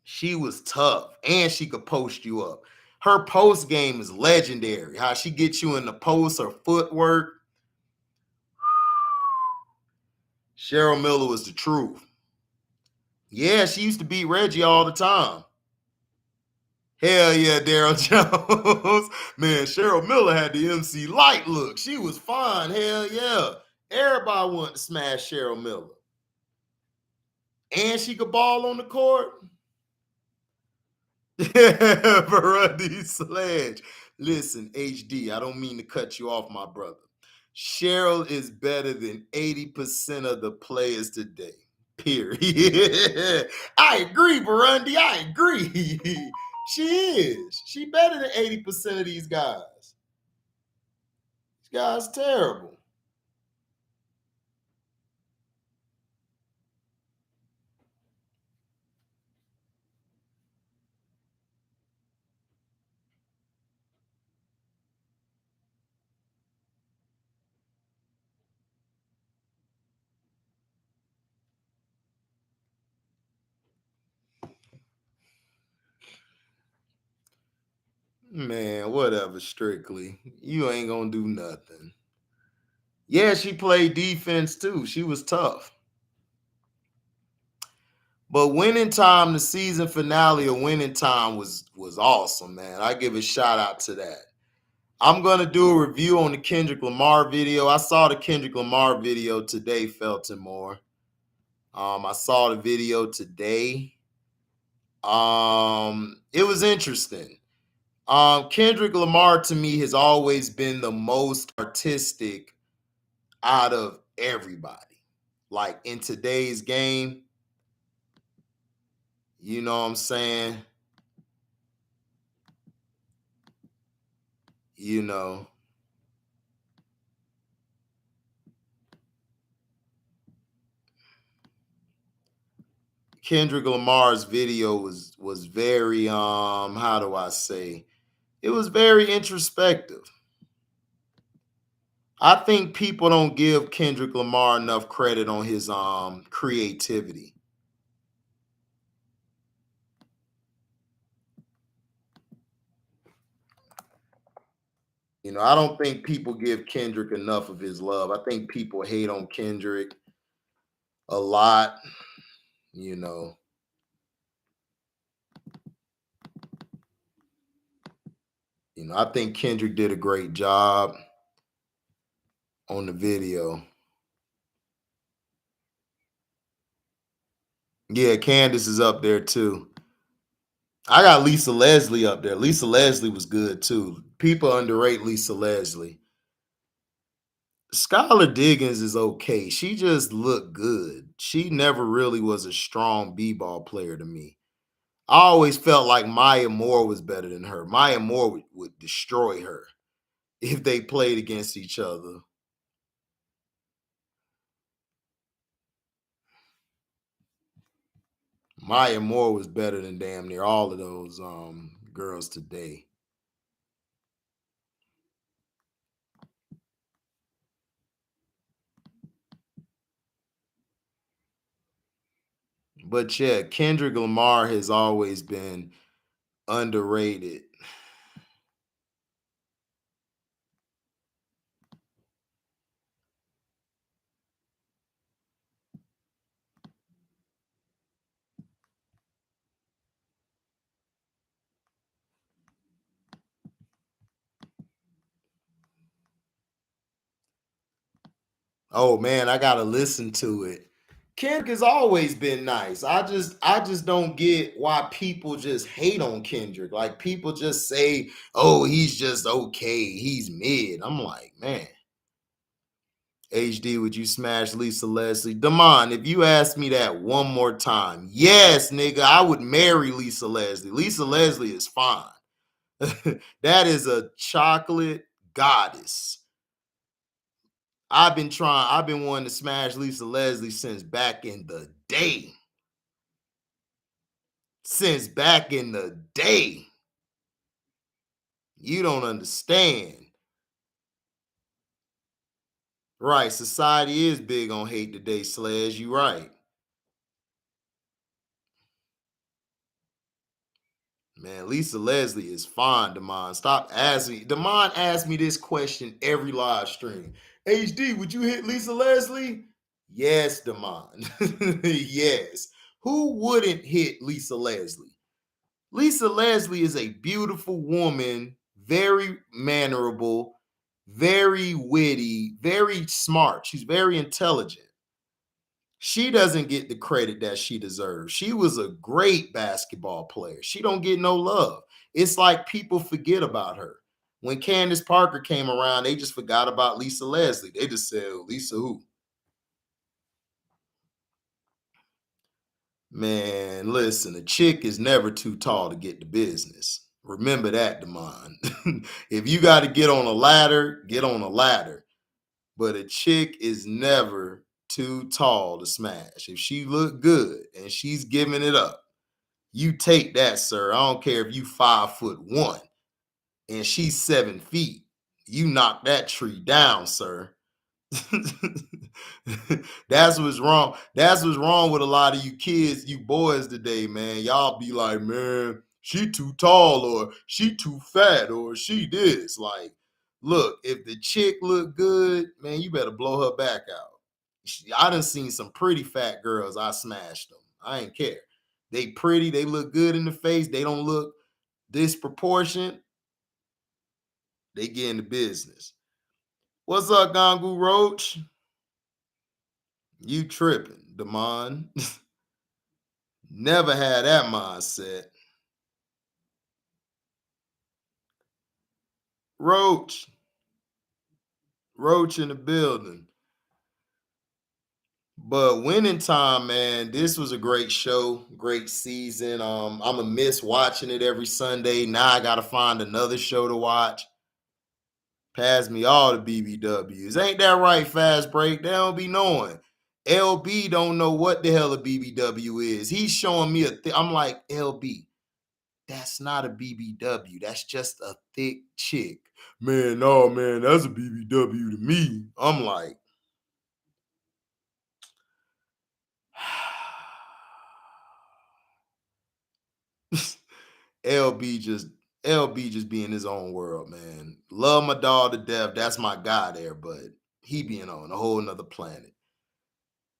She was tough and she could post you up. Her post game is legendary. How she gets you in the post, her footwork. Cheryl Miller was the truth. Yeah, she used to beat Reggie all the time. Hell yeah, Daryl Jones. Man, Cheryl Miller had the MC Light look. She was fine. Hell yeah. Everybody wanted to smash Cheryl Miller. And she could ball on the court. Verandi Sledge. Listen, HD, I don't mean to cut you off, my brother. Cheryl is better than 80% of the players today. Period. I agree, Burundi. I agree. She is. She better than 80% of these guys. These guys terrible. Man, whatever, Strictly. You ain't gonna do nothing. Yeah, she played defense too. She was tough. But Winning Time, the season finale of Winning Time was awesome, man. I give a shout out to that. I'm gonna do a review on the Kendrick Lamar video. I saw the Kendrick Lamar video today, Felton Moore. I saw the video today. It was interesting. Kendrick Lamar to me has always been the most artistic out of everybody. Like in today's game, you know what I'm saying? You know, Kendrick Lamar's video was very how do I say? It was very introspective. I think people don't give Kendrick Lamar enough credit on his creativity. I don't think people give Kendrick enough of his love. I think people hate on Kendrick a lot, you know. I think Kendrick did a great job on the video. Yeah, Candace is up there too. I got Lisa Leslie up there. Lisa Leslie was good too. People underrate Lisa Leslie. Skylar Diggins is okay. She just looked good. She never really was a strong b-ball player to me. I always felt like Maya Moore was better than her. Maya Moore would destroy her if they played against each other. Maya Moore was better than damn near all of those girls today. But yeah, Kendrick Lamar has always been underrated. Oh man, I gotta listen to it. Kendrick has always been nice. I just don't get why people just hate on Kendrick. Like people just say, "Oh, he's just okay. He's mid." I'm like, man. HD, would you smash Lisa Leslie? Damon, if you ask me that one more time, yes, nigga, I would marry Lisa Leslie. Lisa Leslie is fine. That is a chocolate goddess. I've been wanting to smash Lisa Leslie since back in the day. Since back in the day. You don't understand. Right. Society is big on hate today, Sledge. You right. Man, Lisa Leslie is fine, Damon. Stop asking. Damon asked me this question every live stream. HD, would you hit Lisa Leslie? Yes, Damon. Yes. Who wouldn't hit Lisa Leslie? Lisa Leslie is a beautiful woman, very mannerable, very witty, very smart. She's very intelligent. She doesn't get the credit that she deserves. She was a great basketball player. She don't get no love. It's like people forget about her. When Candace Parker came around, they just forgot about Lisa Leslie. They just said, "Oh, Lisa who?" Man, listen, a chick is never too tall to get the business. Remember that, Damon. If you got to get on a ladder. But a chick is never too tall to smash. If she look good and she's giving it up, you take that, sir. I don't care if you 5'1" and she's 7 feet. You knock that tree down, sir. That's what's wrong. That's what's wrong with a lot of you kids, you boys today, man. Y'all be like, man, she too tall, or she too fat, or she this. Like, look, if the chick look good, man, you better blow her back out. I done seen some pretty fat girls. I smashed them. I ain't care. They pretty. They look good in the face. They don't look disproportionate. They get in the business. What's up, Gangu Roach? You tripping, Damon. Never had that mindset. Roach. Roach in the building. But winning time, man, this was a great show, great season. I'm gonna miss watching it every Sunday. Now I gotta find another show to watch. Pass me all the BBWs. Ain't that right, Fast Break? They don't be knowing. LB don't know what the hell a BBW is. He's showing me a thing. I'm like, LB, that's not a BBW. That's just a thick chick. Man, no, man, that's a BBW to me. I'm like, LB just LB just be in his own world, man. Love my dog to death. That's my guy there, but he being on a whole nother planet.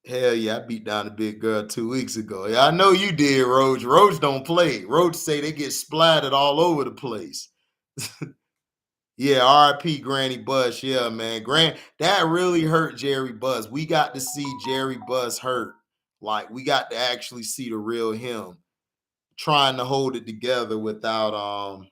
Hell yeah, I beat down a big girl 2 weeks ago. Yeah, I know you did, Roach. Roach don't play. Roach say they get splattered all over the place. Yeah, R.I.P. Granny Bush. Yeah, man. That really hurt Jerry Buss. We got to see Jerry Buss hurt. Like, we got to actually see the real him trying to hold it together without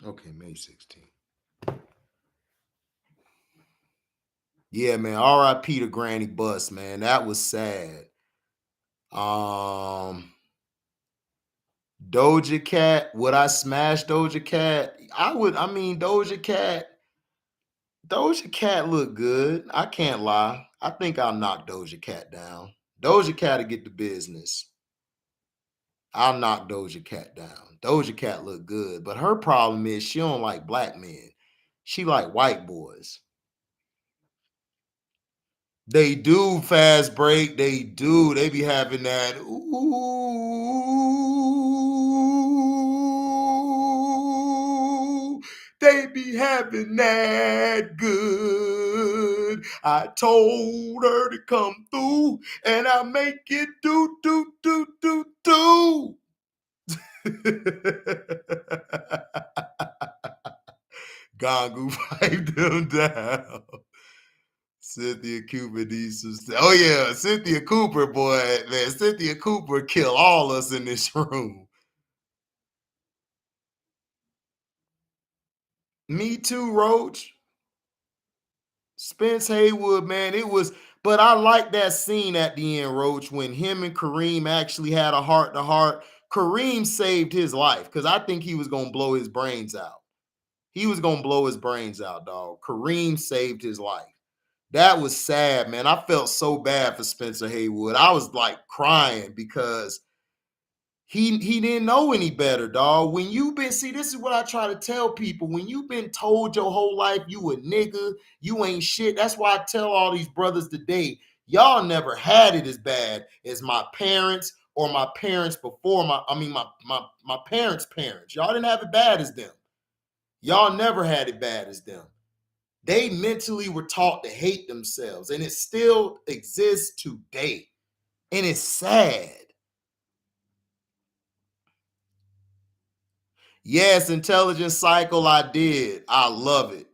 okay, May 16th. Yeah, man. R.I.P. to Granny Buss, man. That was sad. Um Doja Cat, would I smash Doja Cat? I would. I mean, Doja Cat look good. I can't lie. I think I'll knock Doja Cat down. Doja Cat will get the business. I'll knock Doja Cat down. Doja Cat look good, but her problem is she don't like black men. She like white boys. They do fast break. They do. They be having that. Ooh, they be having that good. I told her to come through, and I make it do do do do do. Gangu pipe them down. Cynthia Cooper needs some. Oh yeah, Cynthia Cooper, boy, man. Cynthia Cooper kill all us in this room. Me too, Roach. Spence Haywood, man. It was, but I like that scene at the end, Roach, when him and Kareem actually had a heart to heart. Kareem saved his life because I think he was gonna blow his brains out. He was gonna blow his brains out, dog. Kareem saved his life. That was sad, man. I felt so bad for Spencer Haywood. I was like crying because he didn't know any better, dog. When you've been, see, this is what I try to tell people. When you've been told your whole life you a nigga, you ain't shit. That's why I tell all these brothers today, y'all never had it as bad as my parents or my parents before my parents' parents. Y'all didn't have it bad as them. Y'all never had it bad as them. They mentally were taught to hate themselves, and it still exists today. And it's sad. Yes, Intelligence Cycle, I did. I love it.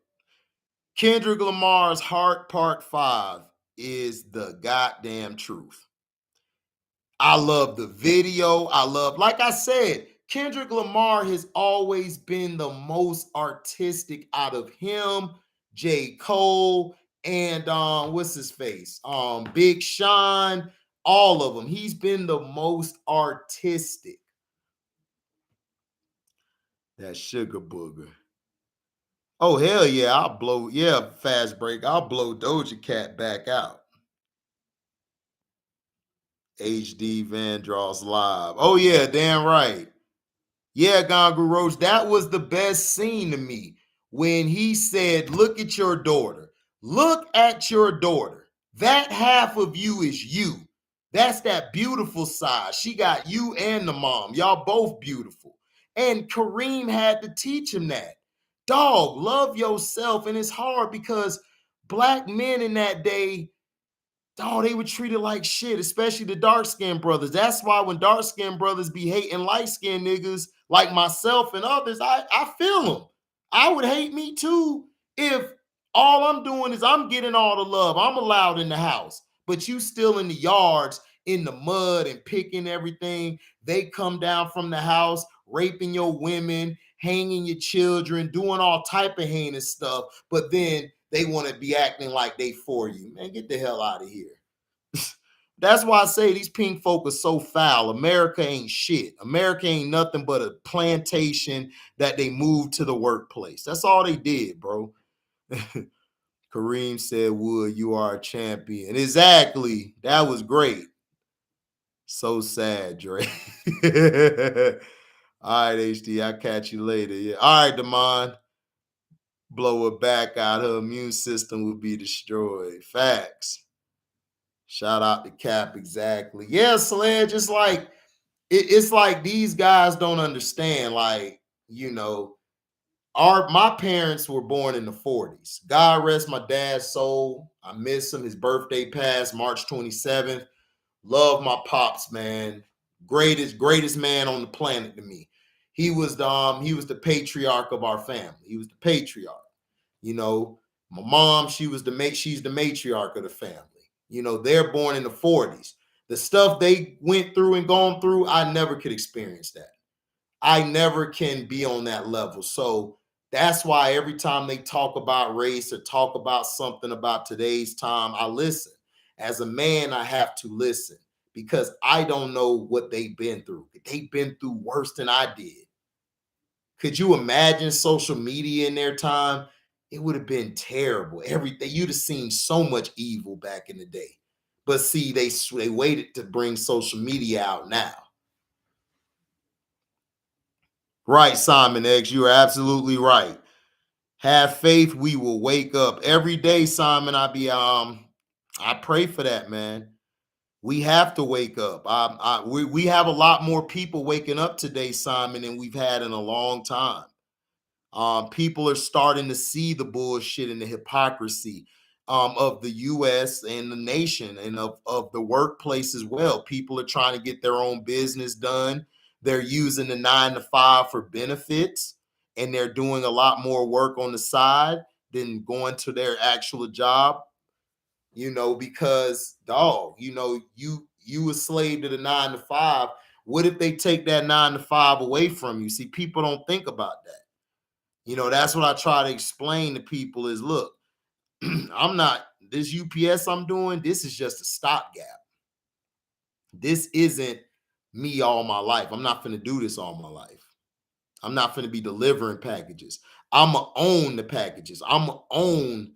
Kendrick Lamar's Heart Part 5 is the goddamn truth. I love the video. Like I said, Kendrick Lamar has always been the most artistic out of him, J. Cole, and what's his face? Big Sean, all of them. He's been the most artistic. That sugar booger. Oh, hell yeah, fast break. I'll blow Doja Cat back out. HD Vandross live. Oh yeah, damn right. Yeah, Gangu Roach, that was the best scene to me when he said, look at your daughter. Look at your daughter. That half of you is you. That's that beautiful side. She got you and the mom. Y'all both beautiful. And Kareem had to teach him that. Dog, love yourself. And it's hard because black men in that day, oh, they were treated like shit, especially the dark-skinned brothers. That's why when dark-skinned brothers be hating light-skinned niggas like myself and others, I feel them. I would hate me too if All I'm doing is I'm getting all the love. I'm allowed in the house, but you still in the yards, in the mud and picking everything. They come down from the house, raping your women, hanging your children, doing all type of heinous stuff, but then they want to be acting like they for you. Man, get the hell out of here. That's why I say these pink folk are so foul. America ain't shit. America ain't nothing but a plantation that they moved to the workplace. That's all they did, bro. Kareem said, Wood, you are a champion. Exactly. That was great. So sad, Dre. All right, HD. I'll catch you later. Yeah. All right, Damon. Blow her back out. Her immune system will be destroyed. Facts. Shout out to Cap. Exactly. Yeah, Sledge. It's like it's like these guys don't understand. Like, you know, my parents were born in the 40s. God rest my dad's soul. I miss him. His birthday passed March 27th. Love my pops, man. Greatest man on the planet to me. He was the patriarch of our family. He was the patriarch. You know, my mom, she's the matriarch of the family. You know, they're born in the 40s. The stuff they went through and gone through, I never could experience that. I never can be on that level. So that's why every time they talk about race or talk about something about today's time, I listen. As a man, I have to listen because I don't know what they've been through. They've been through worse than I did. Could you imagine social media in their time? It would have been terrible. Everything you'd have seen so much evil back in the day. But see, they waited to bring social media out now. Right, Simon X, you are absolutely right. Have faith, we will wake up every day, Simon. I pray for that, man. We have to wake up. We have a lot more people waking up today, Simon, than we've had in a long time. People are starting to see the bullshit and the hypocrisy of the U.S. and the nation and of the workplace as well. People are trying to get their own business done. They're using the 9 to 5 for benefits, and they're doing a lot more work on the side than going to their actual job. You know, because dog, you know, you a slave to the 9 to 5. What if they take that 9 to 5 away from you? See, people don't think about that. You know, that's what I try to explain to people is look, I'm not this UPS I'm doing, this is just a stopgap. This isn't me all my life. I'm not going to do this all my life. I'm not going to be delivering packages. I'm going to own the packages. I'm going to own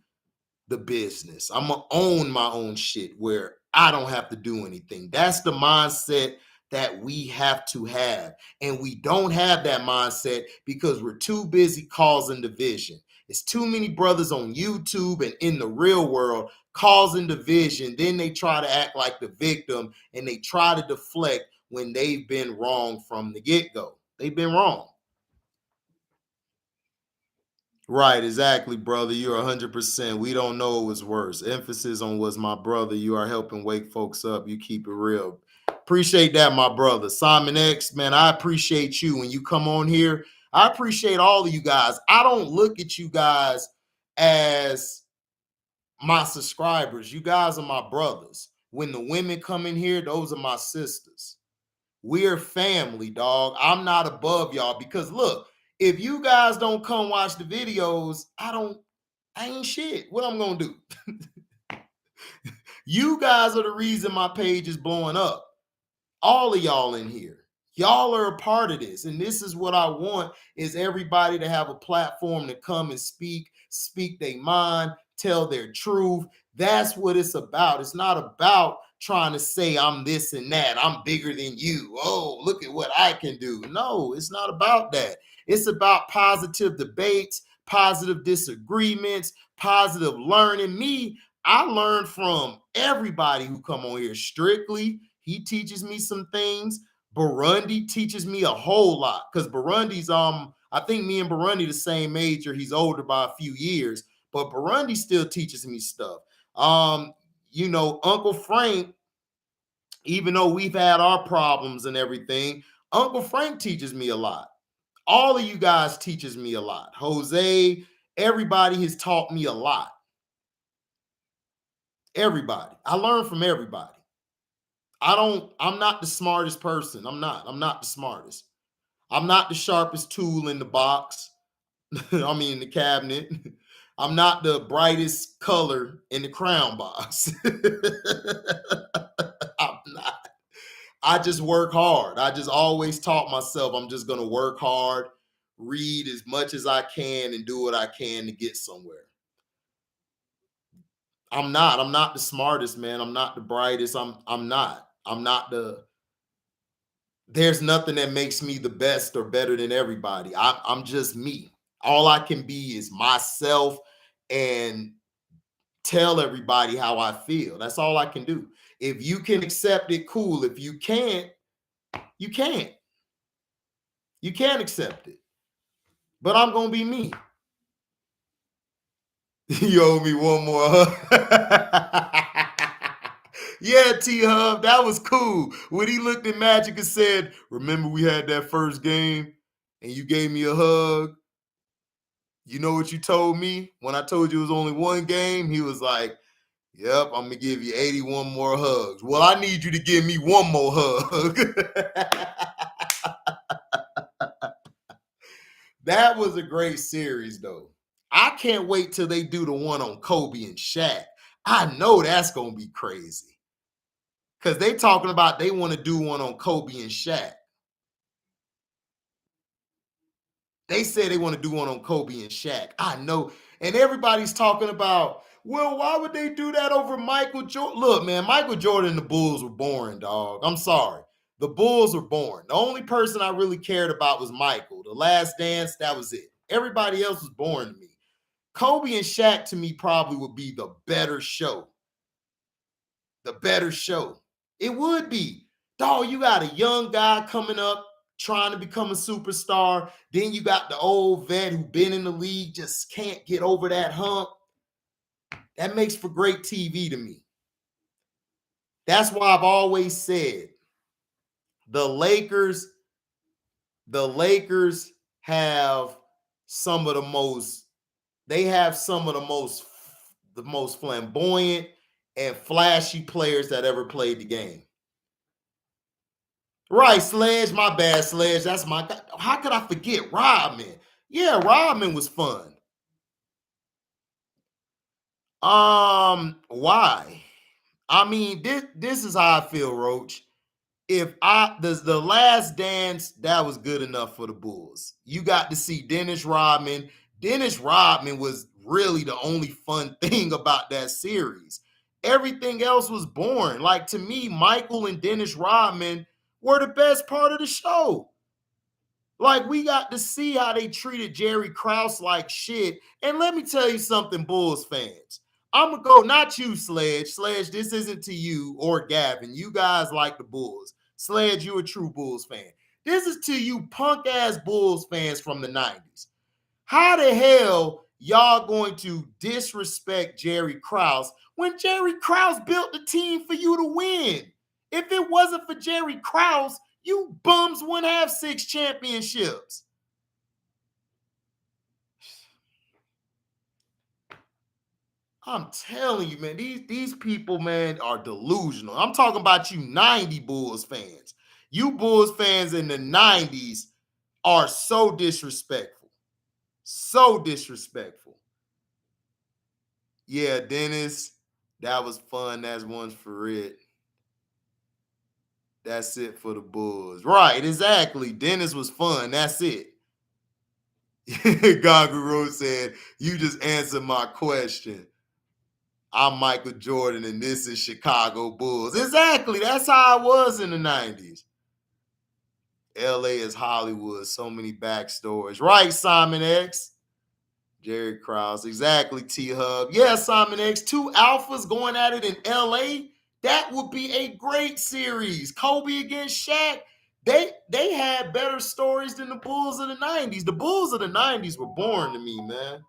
the business. I'm going to own my own shit where I don't have to do anything. That's the mindset that we have to have. And we don't have that mindset because we're too busy causing division. It's too many brothers on YouTube and in the real world causing division. Then they try to act like the victim and they try to deflect when they've been wrong from the get-go. They've been wrong. Right, exactly, brother. You're 100%. We don't know it was worse. Emphasis on was my brother. You are helping wake folks up. You keep it real. Appreciate that, my brother. Simon X, man, I appreciate you when you come on here. I appreciate all of you guys. I don't look at you guys as my subscribers. You guys are my brothers. When the women come in here, those are my sisters. We're family, dog. I'm not above y'all because look, if you guys don't come watch the videos, I ain't shit. What I'm gonna do? You guys are the reason my page is blowing up. All of y'all in here. Y'all are a part of this. And this is what I want is everybody to have a platform to come and speak their mind, tell their truth. That's what it's about. It's not about trying to say I'm this and that. I'm bigger than you. Oh, look at what I can do. No, it's not about that. It's about positive debates, positive disagreements, positive learning. I learn from everybody who come on here. Strictly, he teaches me some things. Burundi teaches me a whole lot because Burundi's I think me and Burundi the same age or he's older by a few years, but Burundi still teaches me stuff. You know, Uncle Frank, even though we've had our problems and everything, Uncle Frank teaches me a lot. All of you guys teaches me a lot. Jose, Everybody has taught me a lot. Everybody. I learn from everybody. I'm not the smartest person. I'm not the smartest. I'm not the sharpest tool in the box. I mean, in the cabinet. I'm not the brightest color in the crown box. I'm not. I just work hard. I just always taught myself I'm just going to work hard, read as much as I can, and do what I can to get somewhere. I'm not. I'm not the smartest, man. I'm not the brightest. I'm not. I'm not the there's nothing that makes me the best or better than everybody. I'm just me. All I can be is myself and tell everybody how I feel. That's all I can do. If you can accept it, cool. If you can't, you can't. You can't accept it. But I'm gonna be me. You owe me one more Yeah, T Hub, that was cool. When he looked at Magic and said, "Remember we had that first game and you gave me a hug? You know what you told me when I told you it was only one game?" He was like, "Yep, I'm gonna give you 81 more hugs." Well, I need you to give me one more hug. That was a great series, though. I can't wait till they do the one on Kobe and Shaq. I know that's gonna be crazy. Because they talking about they want to do one on Kobe and Shaq. They say they want to do one on Kobe and Shaq. I know. And everybody's talking about, well, why would they do that over Michael Jordan? Look, man, Michael Jordan and the Bulls were boring, dog. I'm sorry. The Bulls were boring. The only person I really cared about was Michael. The Last Dance, that was it. Everybody else was boring to me. Kobe and Shaq, to me, probably would be the better show. The better show. It would be. Dog, you got a young guy coming up trying to become a superstar. Then you got the old vet who been in the league, just can't get over that hump. That makes for great TV to me. That's why I've always said the Lakers, the Lakers have some of the most, they have some of the most flamboyant and flashy players that ever played the game. Right, Sledge, my bad, Sledge. That's my guy. How could I forget Rodman? Yeah, Rodman was fun. Why? I mean, this is how I feel, Roach. If I the last dance, that was good enough for the Bulls. You got to see Dennis Rodman. Dennis Rodman was really the only fun thing about that series. Everything else was boring. Like, to me, Michael and Dennis Rodman were the best part of the show. Like, we got to see how they treated Jerry Krause like shit. And let me tell you something, Bulls fans. I'm going to go, not you, Sledge. Sledge, this isn't to you or Gavin. You guys like the Bulls. Sledge, you a true Bulls fan. This is to you punk ass Bulls fans from the 90s. How the hell y'all going to disrespect Jerry Krause when Jerry Krause built the team for you to win? If it wasn't for Jerry Krause, you bums wouldn't have 6 championships. I'm telling you, man, these people, man, are delusional. I'm talking about you 90 Bulls fans. You Bulls fans in the 90s are so disrespectful. So disrespectful. Yeah, Dennis, that was fun. That's one for it. That's it for the Bulls. Right, exactly. Dennis was fun. That's it. Gagaro said, "You just answered my question. I'm Michael Jordan and this is Chicago Bulls." Exactly. That's how I was in the 90s. LA is Hollywood. So many backstories. Right, Simon X. Jerry Krause. Exactly, T Hub. Yeah, Simon X. 2 alphas going at it in LA. That would be a great series. Kobe against Shaq. They had better stories than the Bulls of the 90s. The Bulls of the 90s were boring to me, man.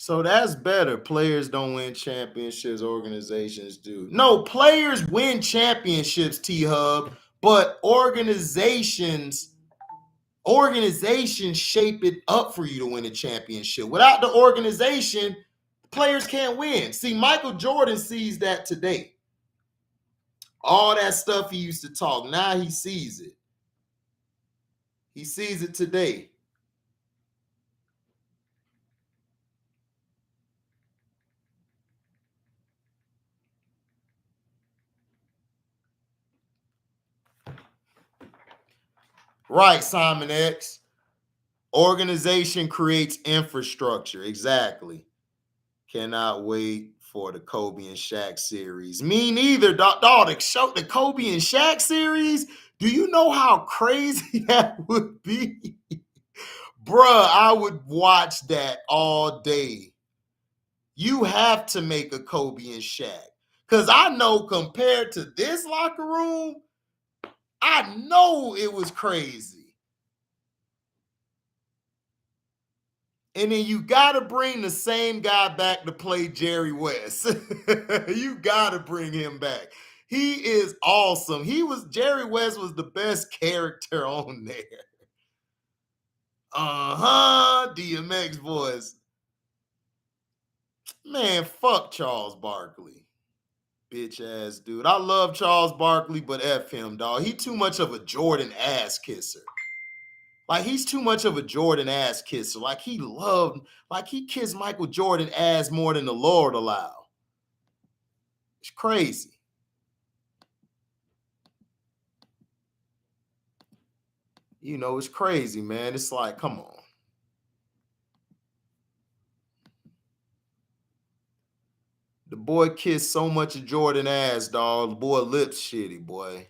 So that's better. Players don't win championships, organizations do. No, players win championships, T-Hub, but organizations shape it up for you to win a championship. Without the organization, players can't win. See, Michael Jordan sees that today. All that stuff he used to talk, now he sees it. He sees it today. Right, Simon X. Organization creates infrastructure. Exactly. Cannot wait for the Kobe and Shaq series. Me neither, dog. The Kobe and Shaq series. Do you know how crazy that would be? Bruh, I would watch that all day. You have to make a Kobe and Shaq. Because I know compared to this locker room, I know it was crazy. And then you got to bring the same guy back to play Jerry West. You got to bring him back. He is awesome. Jerry West was the best character on there. DMX voice. Man, fuck Charles Barkley. Bitch ass dude. I love Charles Barkley, but F him, dog. He too much of a Jordan ass kisser. Like, he's too much of a Jordan ass kisser. Like, he kissed Michael Jordan ass more than the Lord allowed. It's crazy. You know, it's crazy, man. It's like, come on. The boy kissed so much of Jordan ass, dog. The boy lips shitty, boy.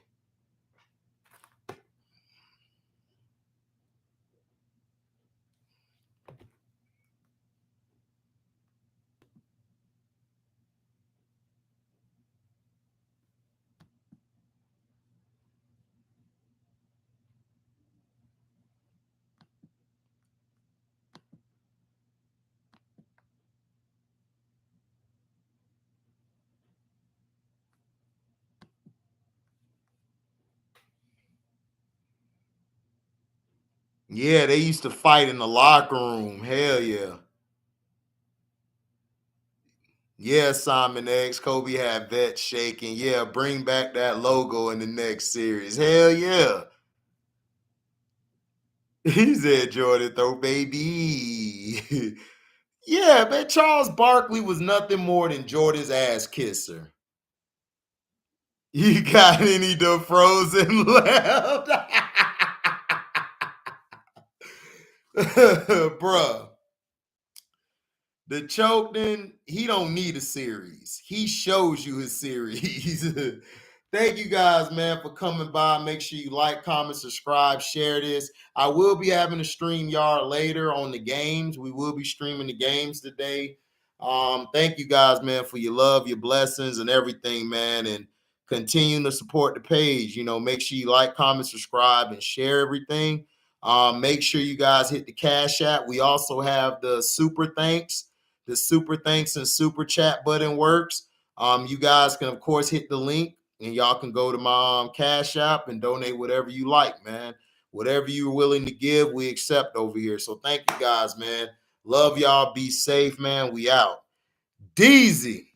Yeah, they used to fight in the locker room. Hell yeah. Yeah, Simon X. Kobe had vet shaking. Yeah, bring back that logo in the next series. Hell yeah. He said Jordan throw baby. Yeah, man. Charles Barkley was nothing more than Jordan's ass kisser. You got any the frozen left? Bruh. The Choketon, he don't need a series. He shows you his series. Thank you guys, man, for coming by. Make sure you like, comment, subscribe, share this. I will be having a stream yard later on the games. We will be streaming the games today. Thank you guys, man, for your love, your blessings, and everything, man. And continuing to support the page. You know, make sure you like, comment, subscribe, and share everything. Make sure you guys hit the Cash App. We also have the super thanks. The super thanks and super chat button works. You guys can, of course, hit the link and y'all can go to my Cash App and donate whatever you like, man. Whatever you're willing to give, we accept over here. So thank you guys, man. Love y'all. Be safe, man. We out. Deezy.